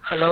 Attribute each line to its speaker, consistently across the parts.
Speaker 1: Hello.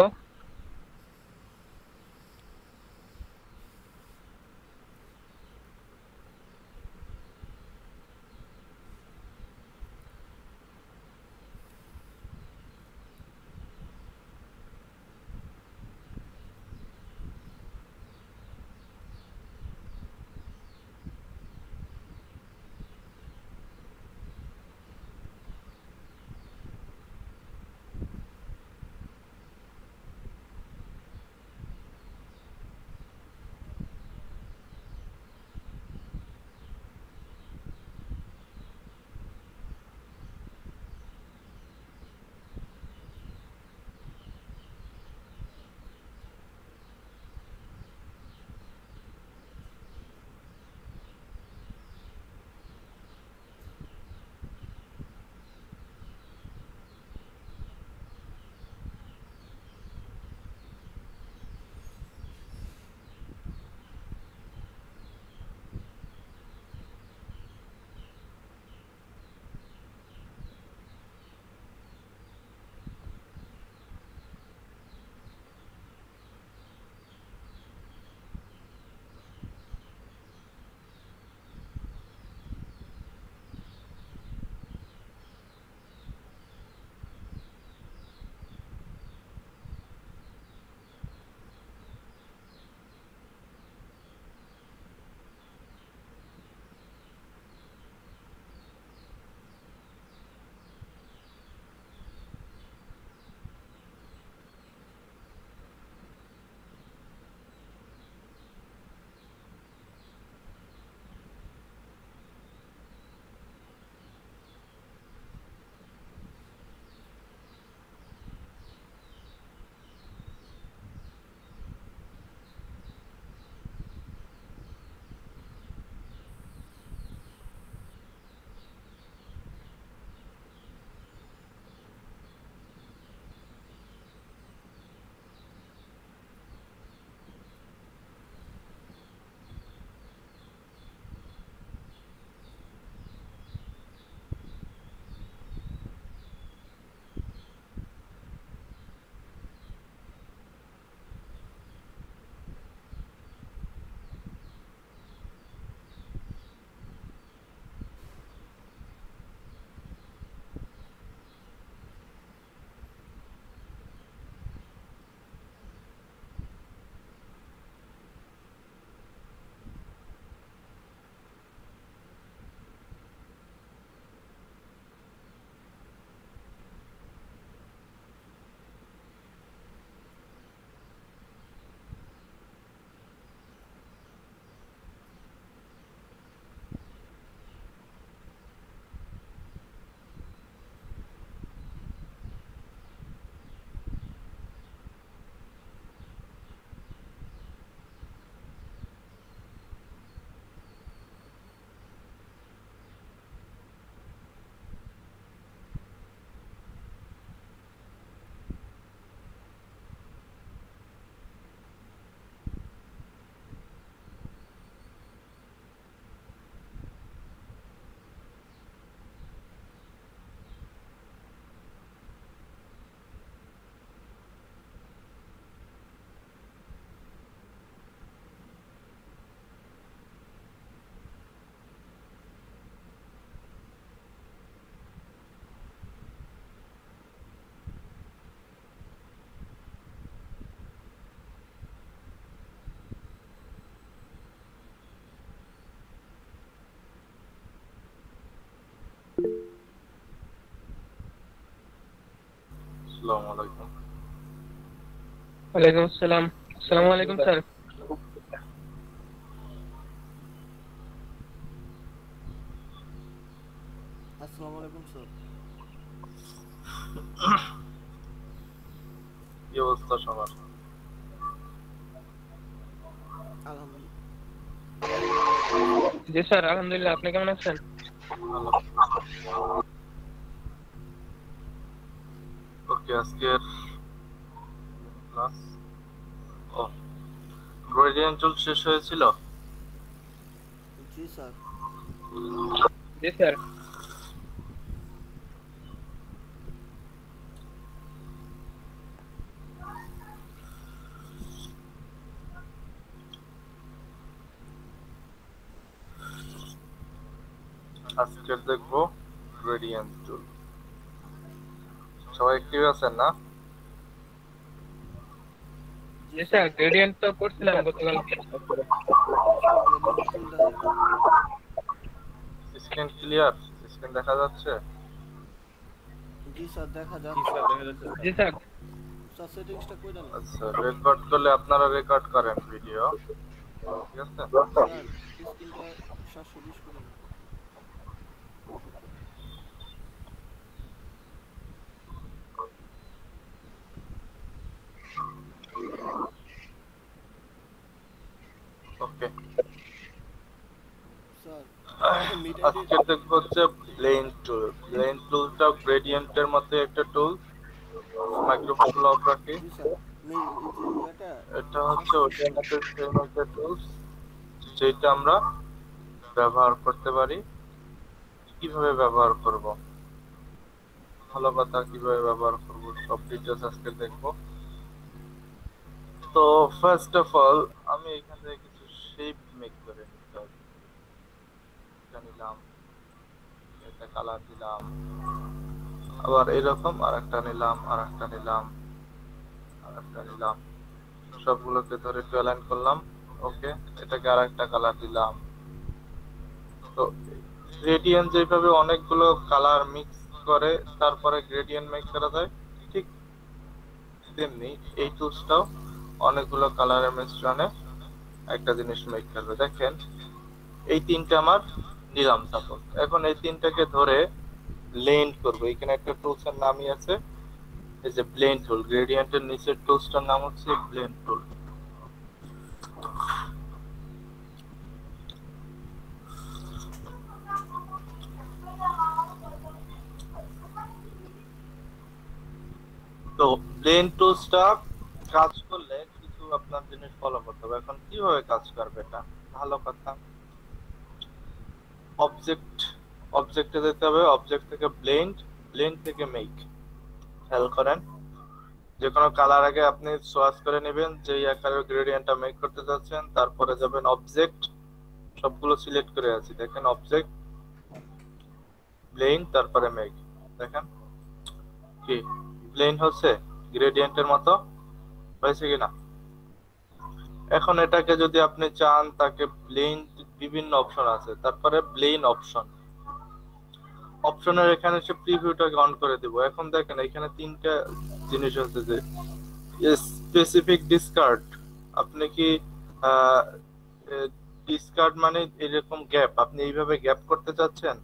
Speaker 2: अस्सलाम वालेकुम।
Speaker 1: वालेकुम अस्सलाम। अस्सलाम वालेकुम सर।
Speaker 3: আসসালামু আলাইকুম স্যার।
Speaker 2: কি অবস্থা সবার?
Speaker 3: আলহামদুলিল্লাহ।
Speaker 1: জি স্যার, আলহামদুলিল্লাহ। আপনি কেমন আছেন?
Speaker 2: ওকে, আজকের ক্লাস ও গ্রেডিয়েন্ট টুল শেষ হয়েছিল।
Speaker 3: জি স্যার।
Speaker 1: জি স্যার।
Speaker 2: আজকে দেখবো গ্রেডিয়েন্ট টুল। সবাই অ্যাক্টিভ আছেন না?
Speaker 1: জি স্যার, গ্রেডিয়েন্ট তো করছিলাম গতকাল।
Speaker 3: স্যার গ্রেডিয়েন্ট টুলটা দেখান।
Speaker 2: Screen clear? স্ক্রিন দেখা যাচ্ছে?
Speaker 3: জি স্যার দেখা যাচ্ছে।
Speaker 1: জি স্যার।
Speaker 3: স্যার সেটিংসটা কই দেন?
Speaker 2: আচ্ছা, রেকর্ড করলে আপনারা রেকর্ড করেন ভিডিও, ঠিক আছে?
Speaker 3: স্যার স্ক্রিনটা 720 করে দেন।
Speaker 2: ওকে,
Speaker 3: স্যার মিড আইডি
Speaker 2: আজকে দেখবো হচ্ছে ব্লেন টুল। ব্লেন টুলটা গ্রেডিয়েন্টের মধ্যে একটা টুল, মাইক্রোফোন লক রাখি।
Speaker 3: জি স্যার এই যে ইয়াটা
Speaker 2: এটা হচ্ছে ওটার মধ্যে সেম একটা টুলস, যেটা আমরা ব্যবহার করতে পারি। কিভাবে ব্যবহার করব, ভালো কথা, কিভাবে ব্যবহার করব সব ডিটেলস আজকে দেখবো। তো ফার্স্ট অফ অল আমি এখান থেকে কিছু শেপ মেক করে নিতে হবে। এটা নিলাম, এটা কালার দিলাম, আবার এরকম আরেকটা নিলাম, আরেকটা নিলাম, আরেকটা নিলাম, সবগুলোকে ধরে একটু অ্যালাইন করলাম। ওকে, এটাকে আরেকটা কালার দিলাম। তো গ্রেডিয়েন্ট যেভাবে অনেকগুলো কালার মিক্স করে তারপরে গ্রেডিয়েন্ট মেক করা যায়, ঠিক তেমনি এই টুলসটাও অনেকগুলো কালারের মিশ্রণে একটা জিনিস মেক করবে। দেখেন এই তিনটা আমার নিলাম সাপোজ, এখন এই তিনটাকে ধরে ব্লেন্ড করব। এখানে একটা টুলস এর নামই আছে, এই যে ব্লেন্ড টুল। গ্রেডিয়েন্টের নিচের টুলসটার নাম হচ্ছে ব্লেন্ড টুল। তো ব্লেন্ড টুলসটা কাজ করলে কিছু আপনার জিনিস ফলো করতে হবে। এখন কিভাবে কাজ করবে এটা, ভালো কথা। অবজেক্টে যেতে হবে, অবজেক্ট থেকে ব্লেন্ড, ব্লেন্ড থেকে মেক। খেয়াল করেন, যে কোনো কালার আগে আপনি চয়েস করে নেবেন যেই আকারের গ্রেডিয়েন্টটা মেক করতে যাচ্ছেন, তারপরে যাবেন অবজেক্ট, সবগুলো সিলেক্ট করে আছি, দেখেন অবজেক্ট, ব্লেন্ড, তারপরে মেক। দেখেন কি ব্লেন্ড হচ্ছে গ্রেডিয়েন্টের মতো হয়েছে কিনা। এখন এটাকে যদি আপনি চান, তাকে ব্লেন্ড, বিভিন্ন অপশন আছে, তারপরে ব্লেন্ড অপশন, অপশনের এখানে সে প্রিভিউটাকে অন করে দিব। এখন দেখেন এখানে তিনটা জিনিস আছে, যে স্পেসিফিক ডিসকার্ড। আপনি কি ডিসকার্ড মানে এরকম গ্যাপ, আপনি এইভাবে গ্যাপ করতে চাচ্ছেন।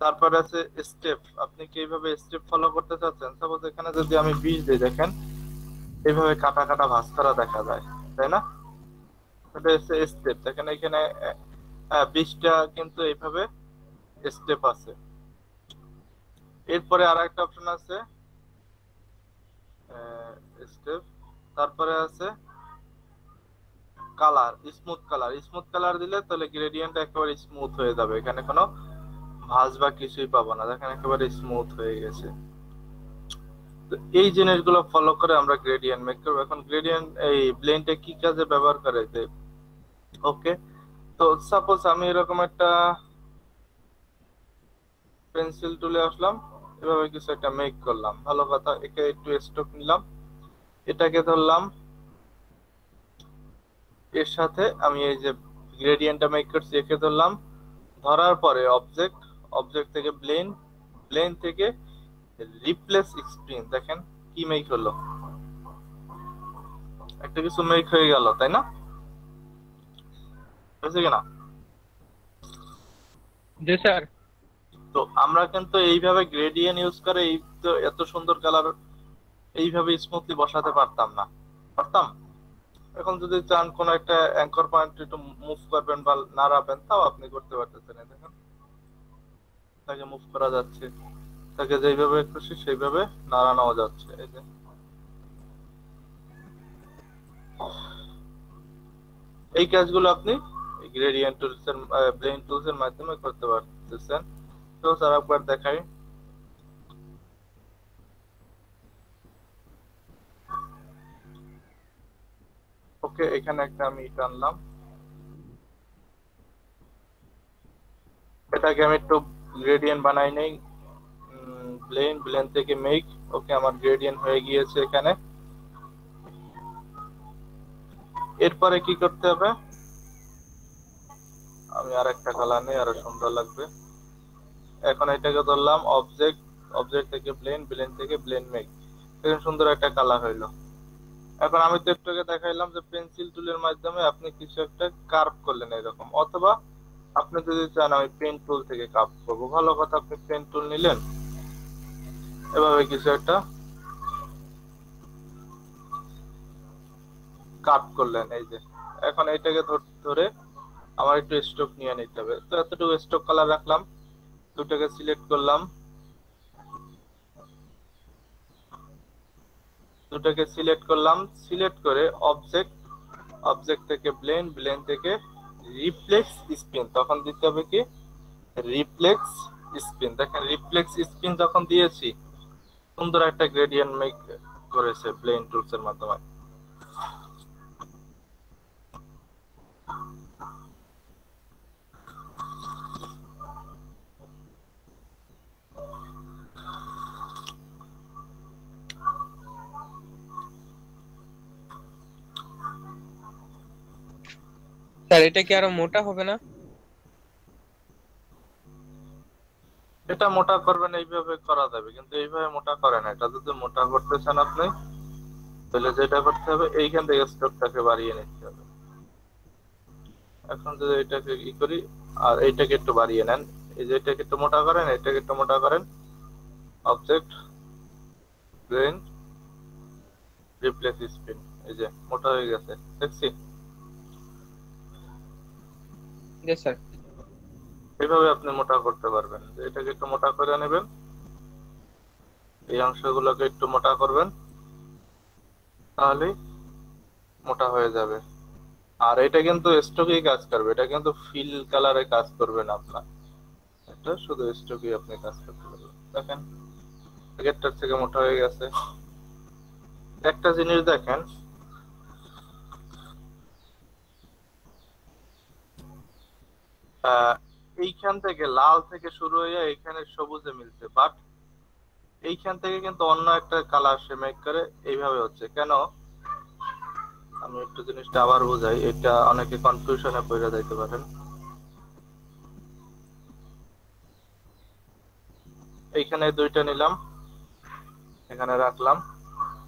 Speaker 2: তারপরে আছে স্টেপ, আপনি কি এইভাবে স্টেপ ফলো করতে চাচ্ছেন। সাপোজ এখানে যদি আমি 20 দিই, দেখেন এইভাবে কাটা কাটা ভাঁজ করা দেখা যায়, তাই না? এটা হচ্ছে স্টেপ। দেখেন এখানে 20টা কিন্তু এইভাবে স্টেপ আছে। এরপরে আর একটা অপশন আছে স্টেপ, তারপরে আছে colour, smooth colour. Smooth colour দিলে তাহলে গ্রেডিয়েন্ট একেবারে স্মুথ হয়ে যাবে, এখানে কোনো ভাঁজ বা কিছুই পাবো না, দেখেন একেবারে স্মুথ হয়ে গেছে। তো এই জিনিসগুলো ফলো করে আমরা গ্রেডিয়েন্ট মেক করবো। এখন গ্রেডিয়েন্ট এই ব্লেন্ডে কি কাজে ব্যবহার করে, ওকে। তো সাপোজ আমি এরকম একটা পেন্সিল টুলে আসলাম, এভাবে কিছু একটা মেক করলাম, ভালো কথা। একে একটু স্ট্রোক নিলাম, এটাকে ধরলাম, এর সাথে আমি এই যে গ্রেডিয়েন্টটা মেক করছি একে ধরলাম, ধরার পরে অবজেক্ট, অবজেক্ট থেকে ব্লেন্ড, ব্লেন্ড থেকে রিপ্লেস স্ক্রিন। দেখেন কি মেক হলো, একটা কিছু মেক হয়ে গেল, তাই না? হয়েছে কিনা?
Speaker 1: জি স্যার।
Speaker 2: তো আমরা কিন্তু এইভাবে গ্রেডিয়েন্ট ইউজ করে এই তো এত সুন্দর কালার এইভাবে স্মুথলি বসাতে পারতাম না, পারতাম? এখন যদি চান কোন একটা অ্যাঙ্কর পয়েন্ট একটু মুভ করবেন বা নাড়াবেন, তাও আপনি করতে পারতেছেন। দেখেন তাকে মুভ করা যাচ্ছে, তাকে যেইভাবে খুশি সেইভাবে নাড়ানো যাচ্ছে। এই যে এই কাজগুলো আপনি গ্রেডিয়েন্ট টুলস এর, ব্লেন্ড টুলস এর মাধ্যমে করতে পারতেছেন। তো স্যার একবার দেখাই। ওকে, এখানে একটা আমি টানলাম, এটা এটাকে আমি একটু গ্রেডিয়েন্ট বানাই নেই, ব্লেন থেকে মেক। ওকে, আমার গ্রেডিয়েন্ট হয়ে গিয়েছে এখানে। এরপরে কি করতে হবে, আমি আর একটা কালার নেই, আরো সুন্দর লাগবে। এখন এটাকে ধরলাম অবজেক্ট, অবজেক্ট থেকে ব্লেন থেকে ব্লেন মেক, দেখুন সুন্দর একটা কালার হইলো। এখন আমি তো একটু আগে দেখাইলাম যে পেন্সিল টুলের মাধ্যমে আপনি কিছু একটা কার্ভ করলেন এরকম, অথবা আপনি যদি চান আমি পেন টুল থেকে কার্ভ করবো, ভালো কথা, আপনি পেন টুল নিলেন, এভাবে কিছু একটা কার্ভ করলেন, এই যে। এখন এটাকে ধরে আমার একটু স্ট্রোক নিয়ে নিতে হবে, তো এতটুকু স্ট্রোক কালার রাখলাম, দুটাকে সিলেক্ট করলাম, সিলেক্ট করে অবজেক্ট, অবজেক্ট থেকে ব্লেন থেকে রিফ্লেক্স স্পিন, তখন দিতে হবে কি রিফ্লেক্স স্পিন। দেখেন রিফ্লেক্স স্পিন যখন দিয়েছি, সুন্দর একটা গ্রেডিয়েন্ট মেক করেছে ব্লেন টুলস এর মাধ্যমে।
Speaker 1: স্যার এটা কি আরো মোটা হবে না?
Speaker 2: এটা মোটা করবেন এইভাবে করা যাবে, কিন্তু এইভাবে মোটা করে না। এটা যদি মোটা করতে চান আপনি, তাহলে যেটা করতে হবে এইখান থেকে স্ট্রোকটাকে বাড়িয়ে নিতে হবে। এখন যদি এটাকে ই করি আর এইটাকে একটু বাড়িয়ে নেন, এই যে এটাকে একটু মোটা করেন, এটাকে একটু মোটা করেন, অবজেক্ট ব্লেন রিপ্লেস স্পিন, এই যে মোটা হয়ে গেছে, দেখছি।
Speaker 1: জি স্যার।
Speaker 2: এইভাবে আপনি মোটা করতে পারবেন, যে এটাকে একটু মোটা করে নেবেন, এই অংশগুলোকে একটু মোটা করবেন, তাহলেই মোটা হয়ে যাবে। আর এটা কিন্তু স্ট্রোকেই কাজ করবে, এটা কিন্তু ফিল কালারে কাজ করবে না আপনার, এটা শুধু স্ট্রোকেই আপনি কাজ করতে পারবেন। দেখেন আগেরটার থেকে মোটা হয়ে গেছে। একটা জিনিস দেখেন, এইখান থেকে লাল থেকে শুরু হয়ে এইখানে সবুজে মিলছে, বাট এইখান থেকে কিন্তু অন্য একটা কালার সে মেক করে, এইভাবে হচ্ছে কেন? আমি একটু জিনিসটা আবার বুঝাই, এটা অনেকে কনফিউশনে পড়ে যাইতে পারেন। এইখানে দুইটা নিলাম, এখানে রাখলাম,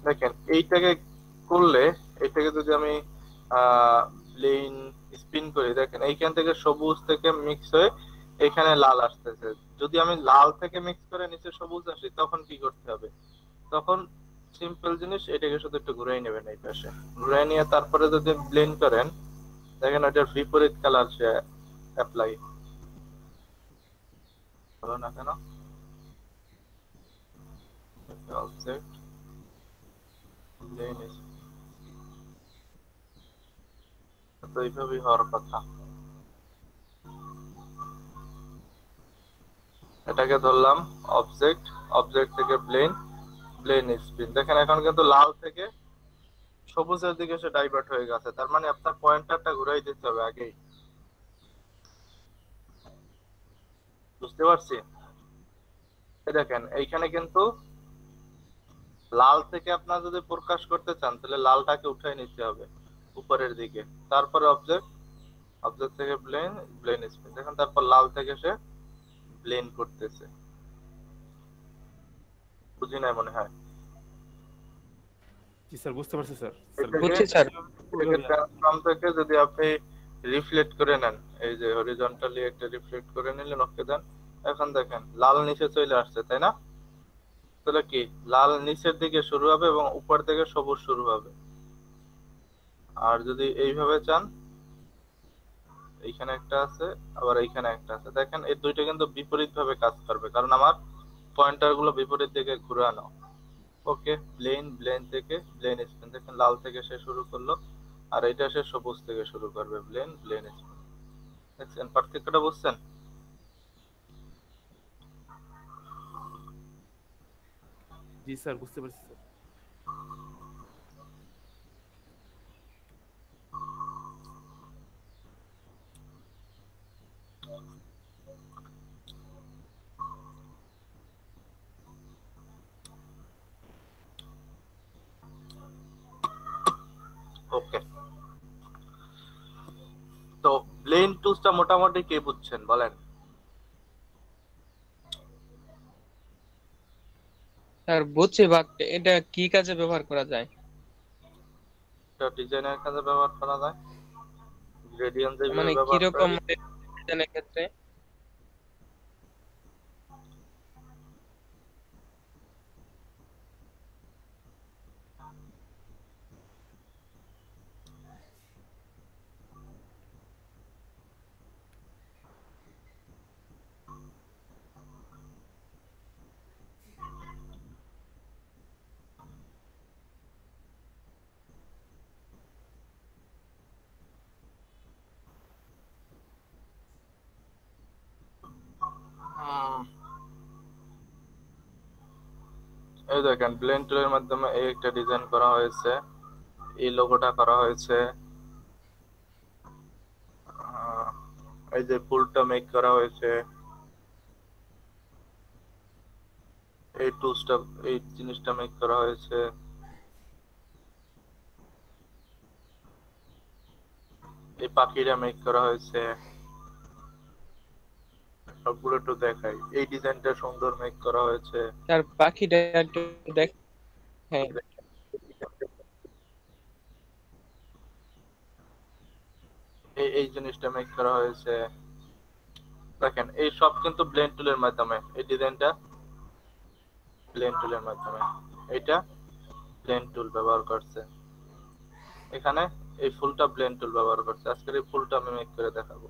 Speaker 2: দেখেন এইটাকে করলে, এইটাকে যদি আমি প্লেন স্পিন করি, দেখেন এইখান থেকে সবুজ থেকে মিক্স হয়ে এখানে লাল আসতেছে। যদি আমি লাল থেকে মিক্স করে নিচে সবুজ আসি, তখন কি করতে হবে? তখন সিম্পল জিনিস, এটাকে শুধু একটু ঘুরাই নেবেন, এই পাশে ঘুরাই নিয়ে তারপরে যদি ব্লেন্ড করেন, দেখেন ওটার বিপরীত কালার সে অ্যাপ্লাই হলো না কেন? অবজেক্ট ব্লেন্ড, তো এইভাবেই হওয়ার কথা। এটাকে ধরলাম অবজেক্ট, অবজেক্ট থেকে ব্লেন স্পিন, দেখেন এখন কিন্তু লাল থেকে সবুজের দিকে সে ডাইভার্ট হয়ে গেছে, তার মানে আপনার পয়েন্টারটা ঘুরাই দিতে হবে আগেই, বুঝতে পারছি? এই দেখেন এইখানে কিন্তু লাল থেকে আপনার যদি প্রকাশ করতে চান, তাহলে লালটাকে উঠাই নিতে হবে উপরের দিকে, তারপরে অবজেক্ট, অবজেক্ট থেকে ব্লেন স্পিন, দেখেন তারপর লাল থেকে সে ব্লেন করতেছে। বুঝি নাই মনে হয়।
Speaker 4: জি স্যার, বুঝতে পারছি স্যার।
Speaker 1: বুঝছি স্যার।
Speaker 2: ট্রান্সফর্ম থেকে যদি আপনি রিফ্লেক্ট করে নেন, এই যে হরিজন্টালি একটা রিফ্লেক্ট করে নিলেন, ওকে দেন, এখন দেখেন লাল নিচে চলে আসছে, তাই না? তাহলে কি লাল নিচের দিকে শুরু হবে এবং উপর থেকে সবুজ শুরু হবে। আর যদি এইভাবে চান, এইখানে একটা আছে আবার এইখানে একটা আছে, দেখেন এই দুইটা কিন্তু বিপরীত ভাবে কাজ করবে, কারণ আমার পয়েন্টার গুলো বিপরীত দিকে ঘুরানো। ওকে, ব্লেন থেকে ব্লেন স্পিন, দেখেন লাল থেকে সে শুরু করলো, আর এটা সে সবুজ থেকে শুরু করবে, ব্লেন স্পিন। দেখছেন পার্থক্যটা, বুঝছেন?
Speaker 4: জি স্যার, বুঝতে পারছি স্যার।
Speaker 2: ওকে, তো ব্লেন্ড টুলসটা মোটামুটি কে বুঝছেন বলেন?
Speaker 1: স্যার বুঝছি, বাট এটা কি কাজে ব্যবহার করা যায়?
Speaker 2: এটা ডিজাইনের কাজে ব্যবহার করা যায়, গ্রেডিয়েন্ট যেভাবে
Speaker 1: মানে
Speaker 2: ব্যবহার করা
Speaker 1: কিরকম
Speaker 2: যায়।
Speaker 1: ডিজাইনের ক্ষেত্রে?
Speaker 2: এই দেখেন ব্লেন্ড টুলের মাধ্যমে এই একটা ডিজাইন করা হয়েছে, এই লোগোটা করা হয়েছে, আহ, এই যে ফুলটা মেক করা হয়েছে, এই টুলসটা, এই জিনিসটা মেক করা হয়েছে, এই পাখিটা মেক করা হয়েছে। সবগুলো একটু দেখাই, এই ডিজাইনটা সুন্দর মেক করা হয়েছে।
Speaker 1: স্যার পাখিটা একটু দেখ। হ্যাঁ।
Speaker 2: এই জিনিসটা মেক করা হয়েছে। দেখেন এই সব কিন্তু ব্লেন্ড টুলের মাধ্যমে, এই ডিজাইনটা ব্লেন্ড টুলের মাধ্যমে, এটা ব্লেন্ড টুল ব্যবহার করছে। এখানে এই ফুলটা ব্লেন্ড টুল ব্যবহার করছে। আজকের এই ফুলটা আমি মেক করে দেখাবো,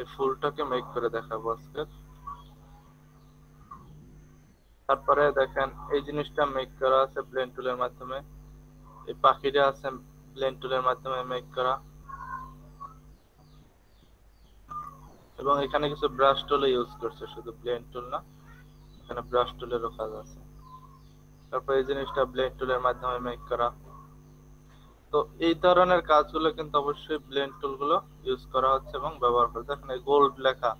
Speaker 2: এই ফুলটাকে মেক করে দেখাবো আজকে। তারপরে দেখেন এই জিনিসটা মেক করা আছে ব্লেন্ড টুলের মাধ্যমে, এই পাখিটা আছে ব্লেন্ড টুলের মাধ্যমে মেক করা, এবং এখানে কিছু ব্রাশ টুল ইউজ করছে, শুধু ব্লেন্ড টুল না, এখানে ব্রাশ টুলেরও কাজ আছে। তারপর এই জিনিসটা ব্লেন্ড টুলের মাধ্যমে মেক করা। তো এই ধরনের কাজগুলো কিন্তু অবশ্যই ব্লেন্ড টুল গুলো ইউজ করা হচ্ছে এবং ব্যবহার করা। দেখেন এই গোল্ড লেখা,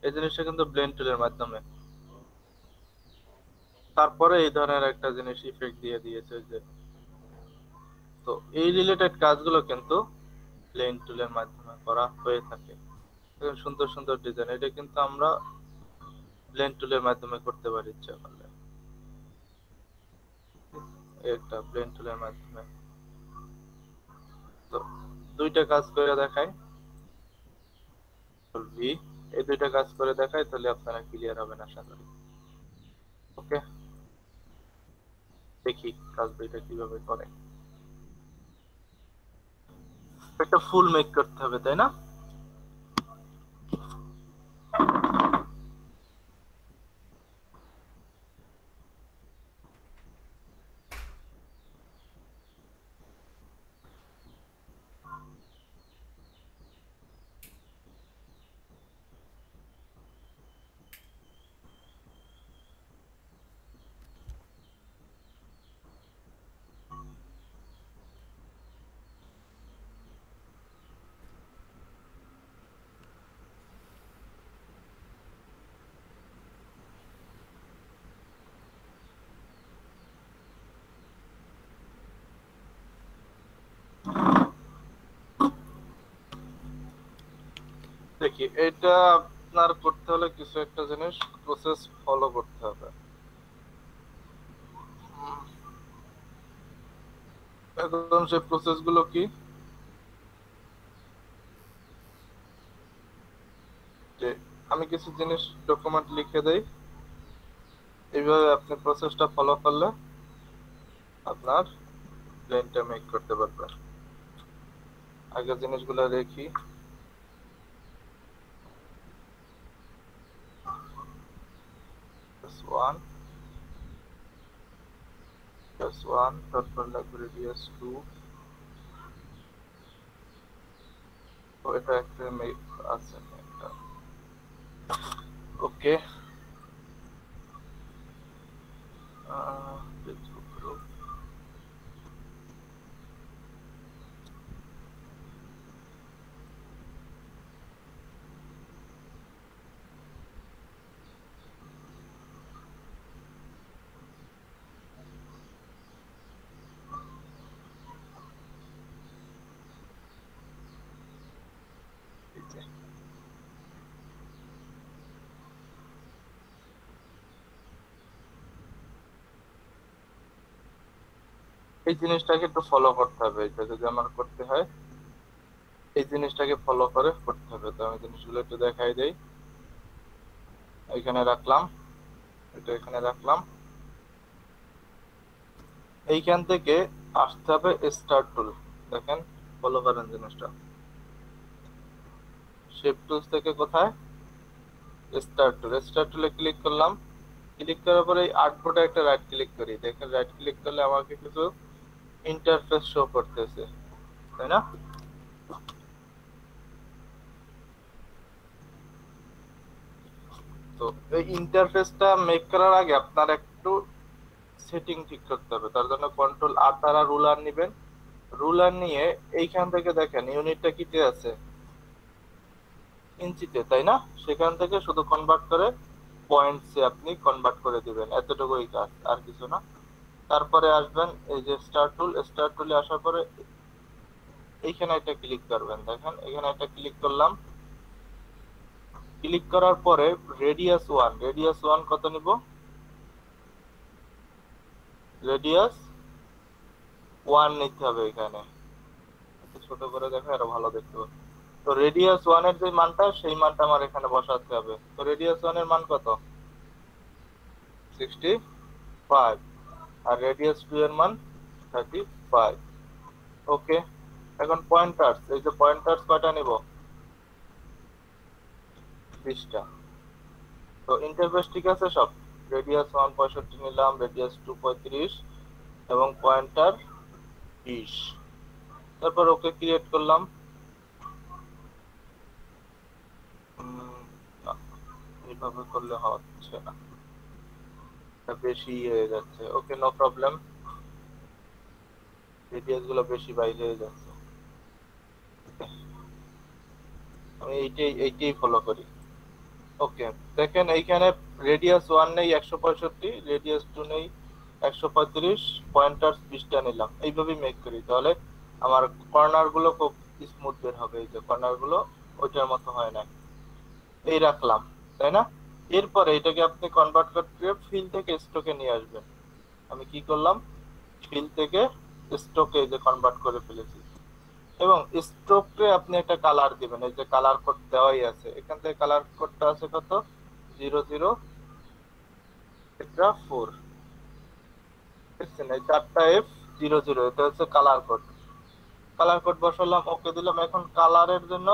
Speaker 2: এই জিনিসটা কিন্তু ব্লেন্ড টুলের মাধ্যমে। তারপরে এই ধরনের একটা জিনিস ইফেক্ট দিয়ে দিয়েছে যে, তো এই রিলেটেড কাজগুলো কিন্তু ব্লেন্ড টুলের মাধ্যমে করা হয়ে থাকে। দেখেন সুন্দর সুন্দর ডিজাইন, এটা কিন্তু আমরা ব্লেন্ড টুলের মাধ্যমে করতে পারি ইচ্ছা করলে। একটা ব্লেন্ড টুলের মাধ্যমে তো দুইটা কাজ করে দেখাই, ভি এই দুইটা কাজ করে দেখাই, তাহলে আপনারা ক্লিয়ার হবেন আশা করি। ওকে, দেখি কাজ দুইটা কিভাবে করে। একটা ফুল মেক করতে হবে তাই না? দেখি এটা আপনার করতে হলে কিছু একটা জিনিস প্রসেস ফলো করতে হবে। এখন সেই প্রসেস গুলো কি, যে আমি কিছু জিনিস ডকুমেন্ট লিখে দেই, এইভাবে আপনি প্রসেসটা ফলো করলে আপনার প্লেনটা মেক করতে পারবেন। আগে জিনিসগুলো দেখি। +1 +1, তারপর লাগবে রেডিয়াস 2। তো এটা একটা মেক আছে একটা। ওকে, ফেসবুক গ্রুপ, এই জিনিসটাকে একটু ফলো করতে হবে। এটা যদি আমার করতে হয়, এই জিনিসটাকে ফলো করে করতে হবে। তো আমি জিনিসগুলো একটু দেখাই দেই। এখানে রাখলাম, এটা এখানে রাখলাম। এইখান থেকে আসতে হবে স্টার টুল। দেখেন, ফলো করেন জিনিসটা। শেপ টুলস থেকে কোথায়? স্টার টুল। স্টার টুলে ক্লিক করলাম। ক্লিক করার পরে এই আর্টবোর্ডে একটা রাইট ক্লিক করি। দেখেন, রাইট ক্লিক করলে আমাকে কিছু ইন্টারফেস শো করতেছে, তাই না? তো এই ইন্টারফেসটা মেক করার আগে আপনার একটু সেটিং ঠিক করতে হবে। তার জন্য কন্ট্রোল আর দ্বারা রুলার নিবেন। রুলার নিয়ে এইখান থেকে দেখেন ইউনিটটা কিতে আছে, ইঞ্চিতে, তাই না? সেখান থেকে শুধু কনভার্ট করে পয়েন্টসে আপনি কনভার্ট করে দিবেন। এতটুকুই কাজ, আর কিছু না। তারপরে আসবেন এই যে স্টার টুল। স্টার টুলে আসার পরে এইখানে একটা ক্লিক করবেন। দেখেন, এখানে একটা ক্লিক করলাম। ক্লিক করার পরে রেডিয়াস 1, রেডিয়াস 1 কত নিব? রেডিয়াস 1 নিতে হবে। এখানে একটু ছোট করে দেখো, আরো ভালো দেখতে পাবো। তো রেডিয়াস 1 এর যে মানটা, সেই মানটা আমার এখানে বসাতে হবে। তো রেডিয়াস 1 এর মান কত? 65। আর রেডিয়াস 2 এর মান 35। ওকে। এখন পয়েন্টার্স, এই যে পয়েন্টার্স কয়টা নিব? 20টা। তো ইন্টারফেস ঠিক আছে সব? রেডিয়াস 1 65 নিলাম, রেডিয়াস 2 35 এবং পয়েন্টার 20। তারপর ওকে ক্রিয়েট করলাম। না, এইভাবে করলে হচ্ছে না, এটা বেশি হয়ে যাচ্ছে। ওকে, নো প্রবলেম। রেডিয়াস গুলো বেশি বাইরে হয়ে যাচ্ছে। আমি এইটাই ফলো করি। ওকে, দেখেন এইখানে রেডিয়াস 1 নেই 165, রেডিয়াস 2 নেই 135, পয়েন্টার্স 20টা নিলাম। এইভাবেই মেক করি, তাহলে আমার কর্নার গুলো খুব স্মুথ বের হবে। এই যে কর্নার গুলো ওইটার মতো হয় না। এই রাখলাম, তাই না? এরপরে এটাকে আপনি কনভার্ট করতে ফিল থেকে স্ট্রোকে নিয়ে আসবেন। আমি কি করলাম? ফিল থেকে স্ট্রোকে এই যে কনভার্ট করে ফেলেছি। এবং স্ট্রোকে আপনি একটা কালার দিবেন। এই যে কালার কোড দেওয়াই আছে, এখান থেকে কালার কোডটা আছে কত? 00 দেখছেন, এই 4টা F00, এটা হচ্ছে কালার কোড। কালার কোড বসালাম, ওকে দিলাম। এখন কালারের জন্য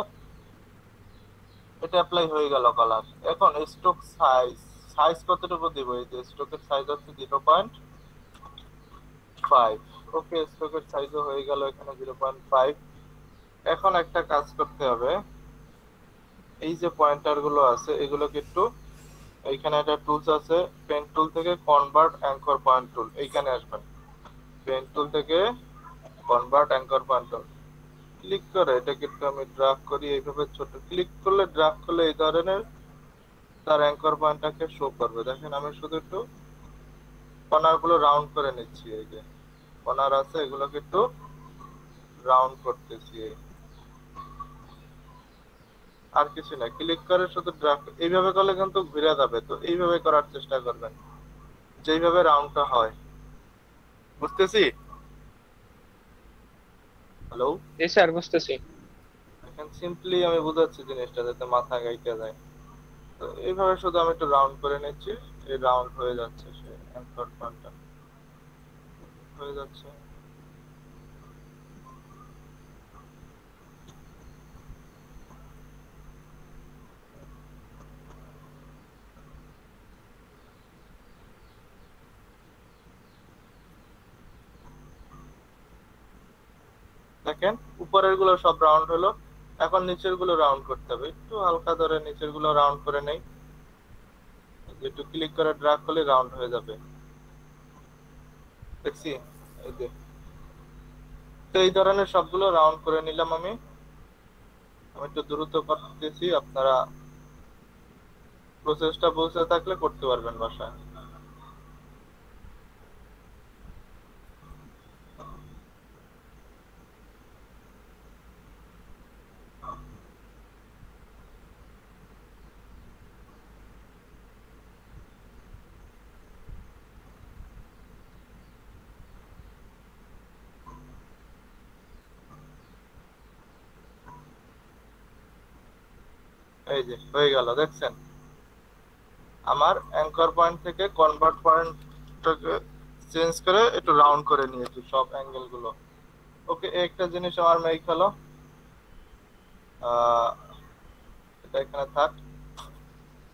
Speaker 2: এটা অ্যাপ্লাই হয়ে গেল কালার। এখন স্ট্রোক সাইজ, সাইজ কতটুকু দিব? এই যে স্ট্রোকের সাইজ হচ্ছে 0.5। ওকে, স্ট্রোকের সাইজও হয়ে গেল এখানে 0.5। এখন একটা কাজ করতে হবে। এই যে পয়েন্টার গুলো আছে, এগুলোকে একটু, এইখানে একটা টুলস আছে পেন টুল থেকে কনভার্ট অ্যাঙ্কর পয়েন্ট টুল, এইখানে আসবেন। পেন টুল থেকে convert anchor point tool click করে এটাকে একটু আমি ড্রাগ করি। এইভাবে ছোট ক্লিক করলে, ড্রাগ করলে এই ধরনের তার অ্যাঙ্কর পয়েন্টটাকে শো করবে। দেখেন, আমি শুধু একটু কর্নার গুলো রাউন্ড করে নিচ্ছি। এই যে কর্নার আছে, এগুলোকে একটু রাউন্ড করতেছি। আর কিছু না, ক্লিক করে শুধু ড্রাগ। এইভাবে করলে কিন্তু ঘুরে যাবে। তো এইভাবে করার চেষ্টা করবেন, যেইভাবে রাউন্ডটা হয়। বুঝতেছি? হ্যালো?
Speaker 1: জি স্যার, বুঝতেছি।
Speaker 2: এখন সিম্পলি আমি বুঝাচ্ছি জিনিসটা যাতে মাথা গাইতে যায়। তো এইভাবে শুধু আমি একটু রাউন্ড করে নিচ্ছি। এই রাউন্ড হয়ে যাচ্ছে, সে অ্যাঙ্কর পয়েন্টটা হয়ে যাচ্ছে। দেখেন, উপরের গুলো সব রাউন্ড হলো। এখন নিচের গুলো রাউন্ড করতে হবে। একটু হালকা ধরে নিচের গুলো রাউন্ড করে নেই। একটু ক্লিক করে ড্রাগ করলে রাউন্ড হয়ে যাবে। দেখছি? এই যে, তো এই ধরনের সবগুলো রাউন্ড করে নিলাম আমি। আমি একটু দ্রুত করতেছি, আপনারা প্রসেসটা বুঝতে থাকলে করতে পারবেন বাসায়। এই যে হয়ে গেল, দেখছেন আমার অ্যাঙ্কর পয়েন্ট থেকে কনভার্ট পয়েন্টটাকে চেঞ্জ করে একটু রাউন্ড করে নিয়েছি সব অ্যাঙ্গেল গুলো। ওকে, একটা জিনিস আমার মেক হলো, এটা এখানে থাক।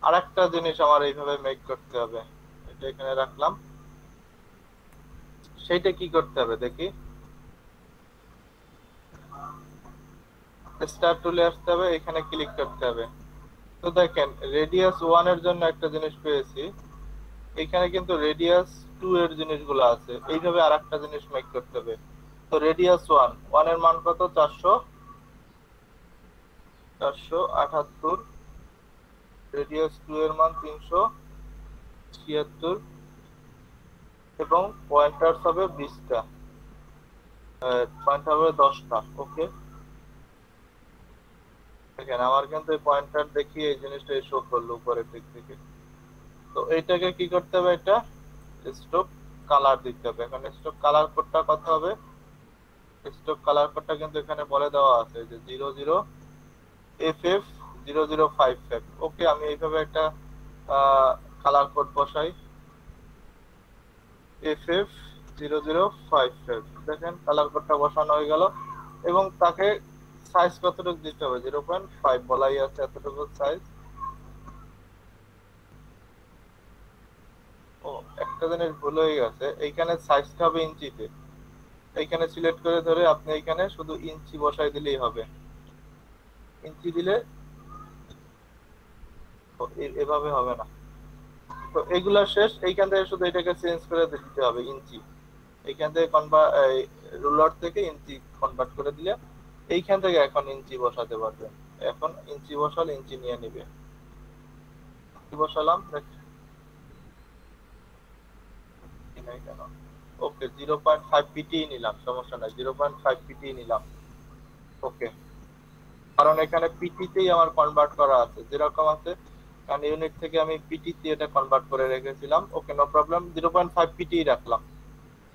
Speaker 2: আরেকটা জিনিস আমার এইভাবে মেক করতে হবে, এটা এখানে রাখলাম। সেইটা কি করতে হবে দেখি, স্টার টুলে আসতে হবে, এখানে ক্লিক করতে হবে। তো দেখেন রেডিয়াস 1 এর জন্য একটা জিনিস পেয়েছি, এখানে কিন্তু রেডিয়াস 2 এর জিনিসগুলো আছে, এইভাবে আরেকটা জিনিস মেক করতে হবে। তো রেডিয়াস 1 এর মান কত, 478, রেডিয়াস 2 এর মান 376 এবং পয়েন্টারস হবে 20টা, পয়েন্ট হবে 10টা। ওকে, দেখেন আমার কিন্তু এই পয়েন্টার দেখি এই জিনিসটা শো করলো উপরের দিক থেকে। তো এইটাকে কি করতে হবে, এটা স্ট্রোক কালার দিতে হবে। এখন স্ট্রোক কালার কোডটা কত হবে, স্ট্রোক কালার কোডটা কিন্তু এখানে বলে দেওয়া আছে যে 00FF0055। ওকে, আমি এইভাবে একটা কালার কোড বসাই, FF0055। দেখেন কালার কোডটা বসানো হয়ে গেল এবং তাকে সাইজ কতটুকু দিতে হবে, 0.5 বলাই আছে, এতটুকু সাইজ। ও, একটা জিনিস ভুল হয়ে গেছে, এইখানে সাইজটা হবে ইঞ্চিতে। এইখানে সিলেক্ট করে ধরে আপনি এইখানে শুধু ইঞ্চি বসাই দিলেই হবে, ইঞ্চি দিলে এভাবে হবে না। তো এগুলা শেষ, এইখান থেকে শুধু এটাকে চেঞ্জ করে দিতে হবে ইঞ্চি। এইখান থেকে রুলার থেকে ইঞ্চি কনভার্ট করে দিলে এইখান থেকে এখন ইঞ্চি বসাতে পারবেন। এখন ইঞ্চি বসালে ইঞ্চি নিয়ে নিবে, বসালাম কেন। ওকে, 0.5 পিটি নিলাম, সমস্যা নাই, 0.5 পিটি নিলাম। ওকে, কারণ এখানে পিটিতেই আমার কনভার্ট করা আছে, যেরকম আছে, কারণ ইউনিট থেকে আমি পিটি তে এটা কনভার্ট করে রেখেছিলাম। ওকে, নো প্রবলেম, 0.5 পিটি রাখলাম।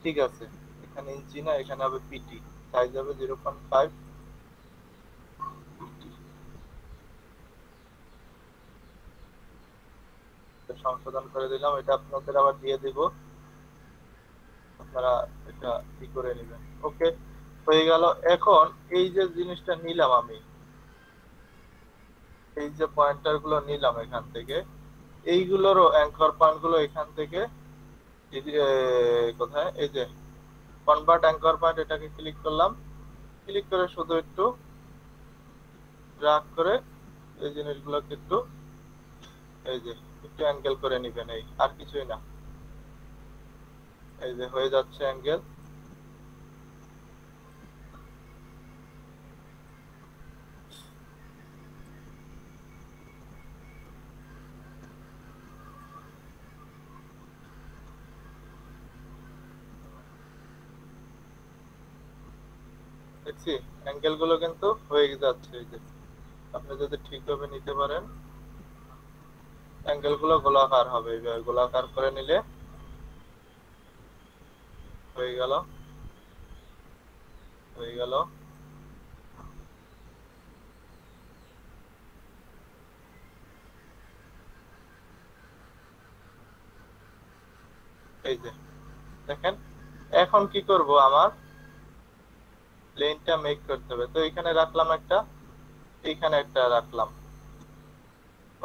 Speaker 2: ঠিক আছে, এখানে ইঞ্চি না, এখানে হবে পিটি, সাইজ হবে 0.5 সংশোধন করে দিলাম। এটা আপনাদের আবার দিয়ে দিব, আপনারা এটা ই করে নেবেন। ওকে, হয়ে গেল। এখন এই যে জিনিসটা নিলাম আমি, এই যে পয়েন্টার গুলো নিলাম এখান থেকে, এইগুলোরও অ্যাঙ্কর পয়েন্ট গুলো এখান থেকে কোথায়, এই যে কনভার্ট অ্যাঙ্কর পয়েন্ট, এটাকে ক্লিক করলাম। ক্লিক করে শুধু একটু ড্র্যাগ করে এই জিনিসগুলোকে একটু, এই যে একটু অ্যাঙ্গেল করে নিবেন, এই আর কিছুই না। এই যে হয়ে যাচ্ছে অ্যাঙ্গেল। দেখছি অ্যাঙ্গেল গুলো কিন্তু হয়ে যাচ্ছে। এই যে আপনি যদি ঠিকভাবে নিতে পারেন, অ্যাঙ্গেল গুলো গোলাকার হবে, এইভাবে গোলাকার করে নিলে হয়ে গেল, হয়ে গেল। এই যে দেখেন, এখন কি করব, আমার প্লেনটা মেক করতে হবে। তো এখানে রাখলাম একটা, এইখানে একটা রাখলাম।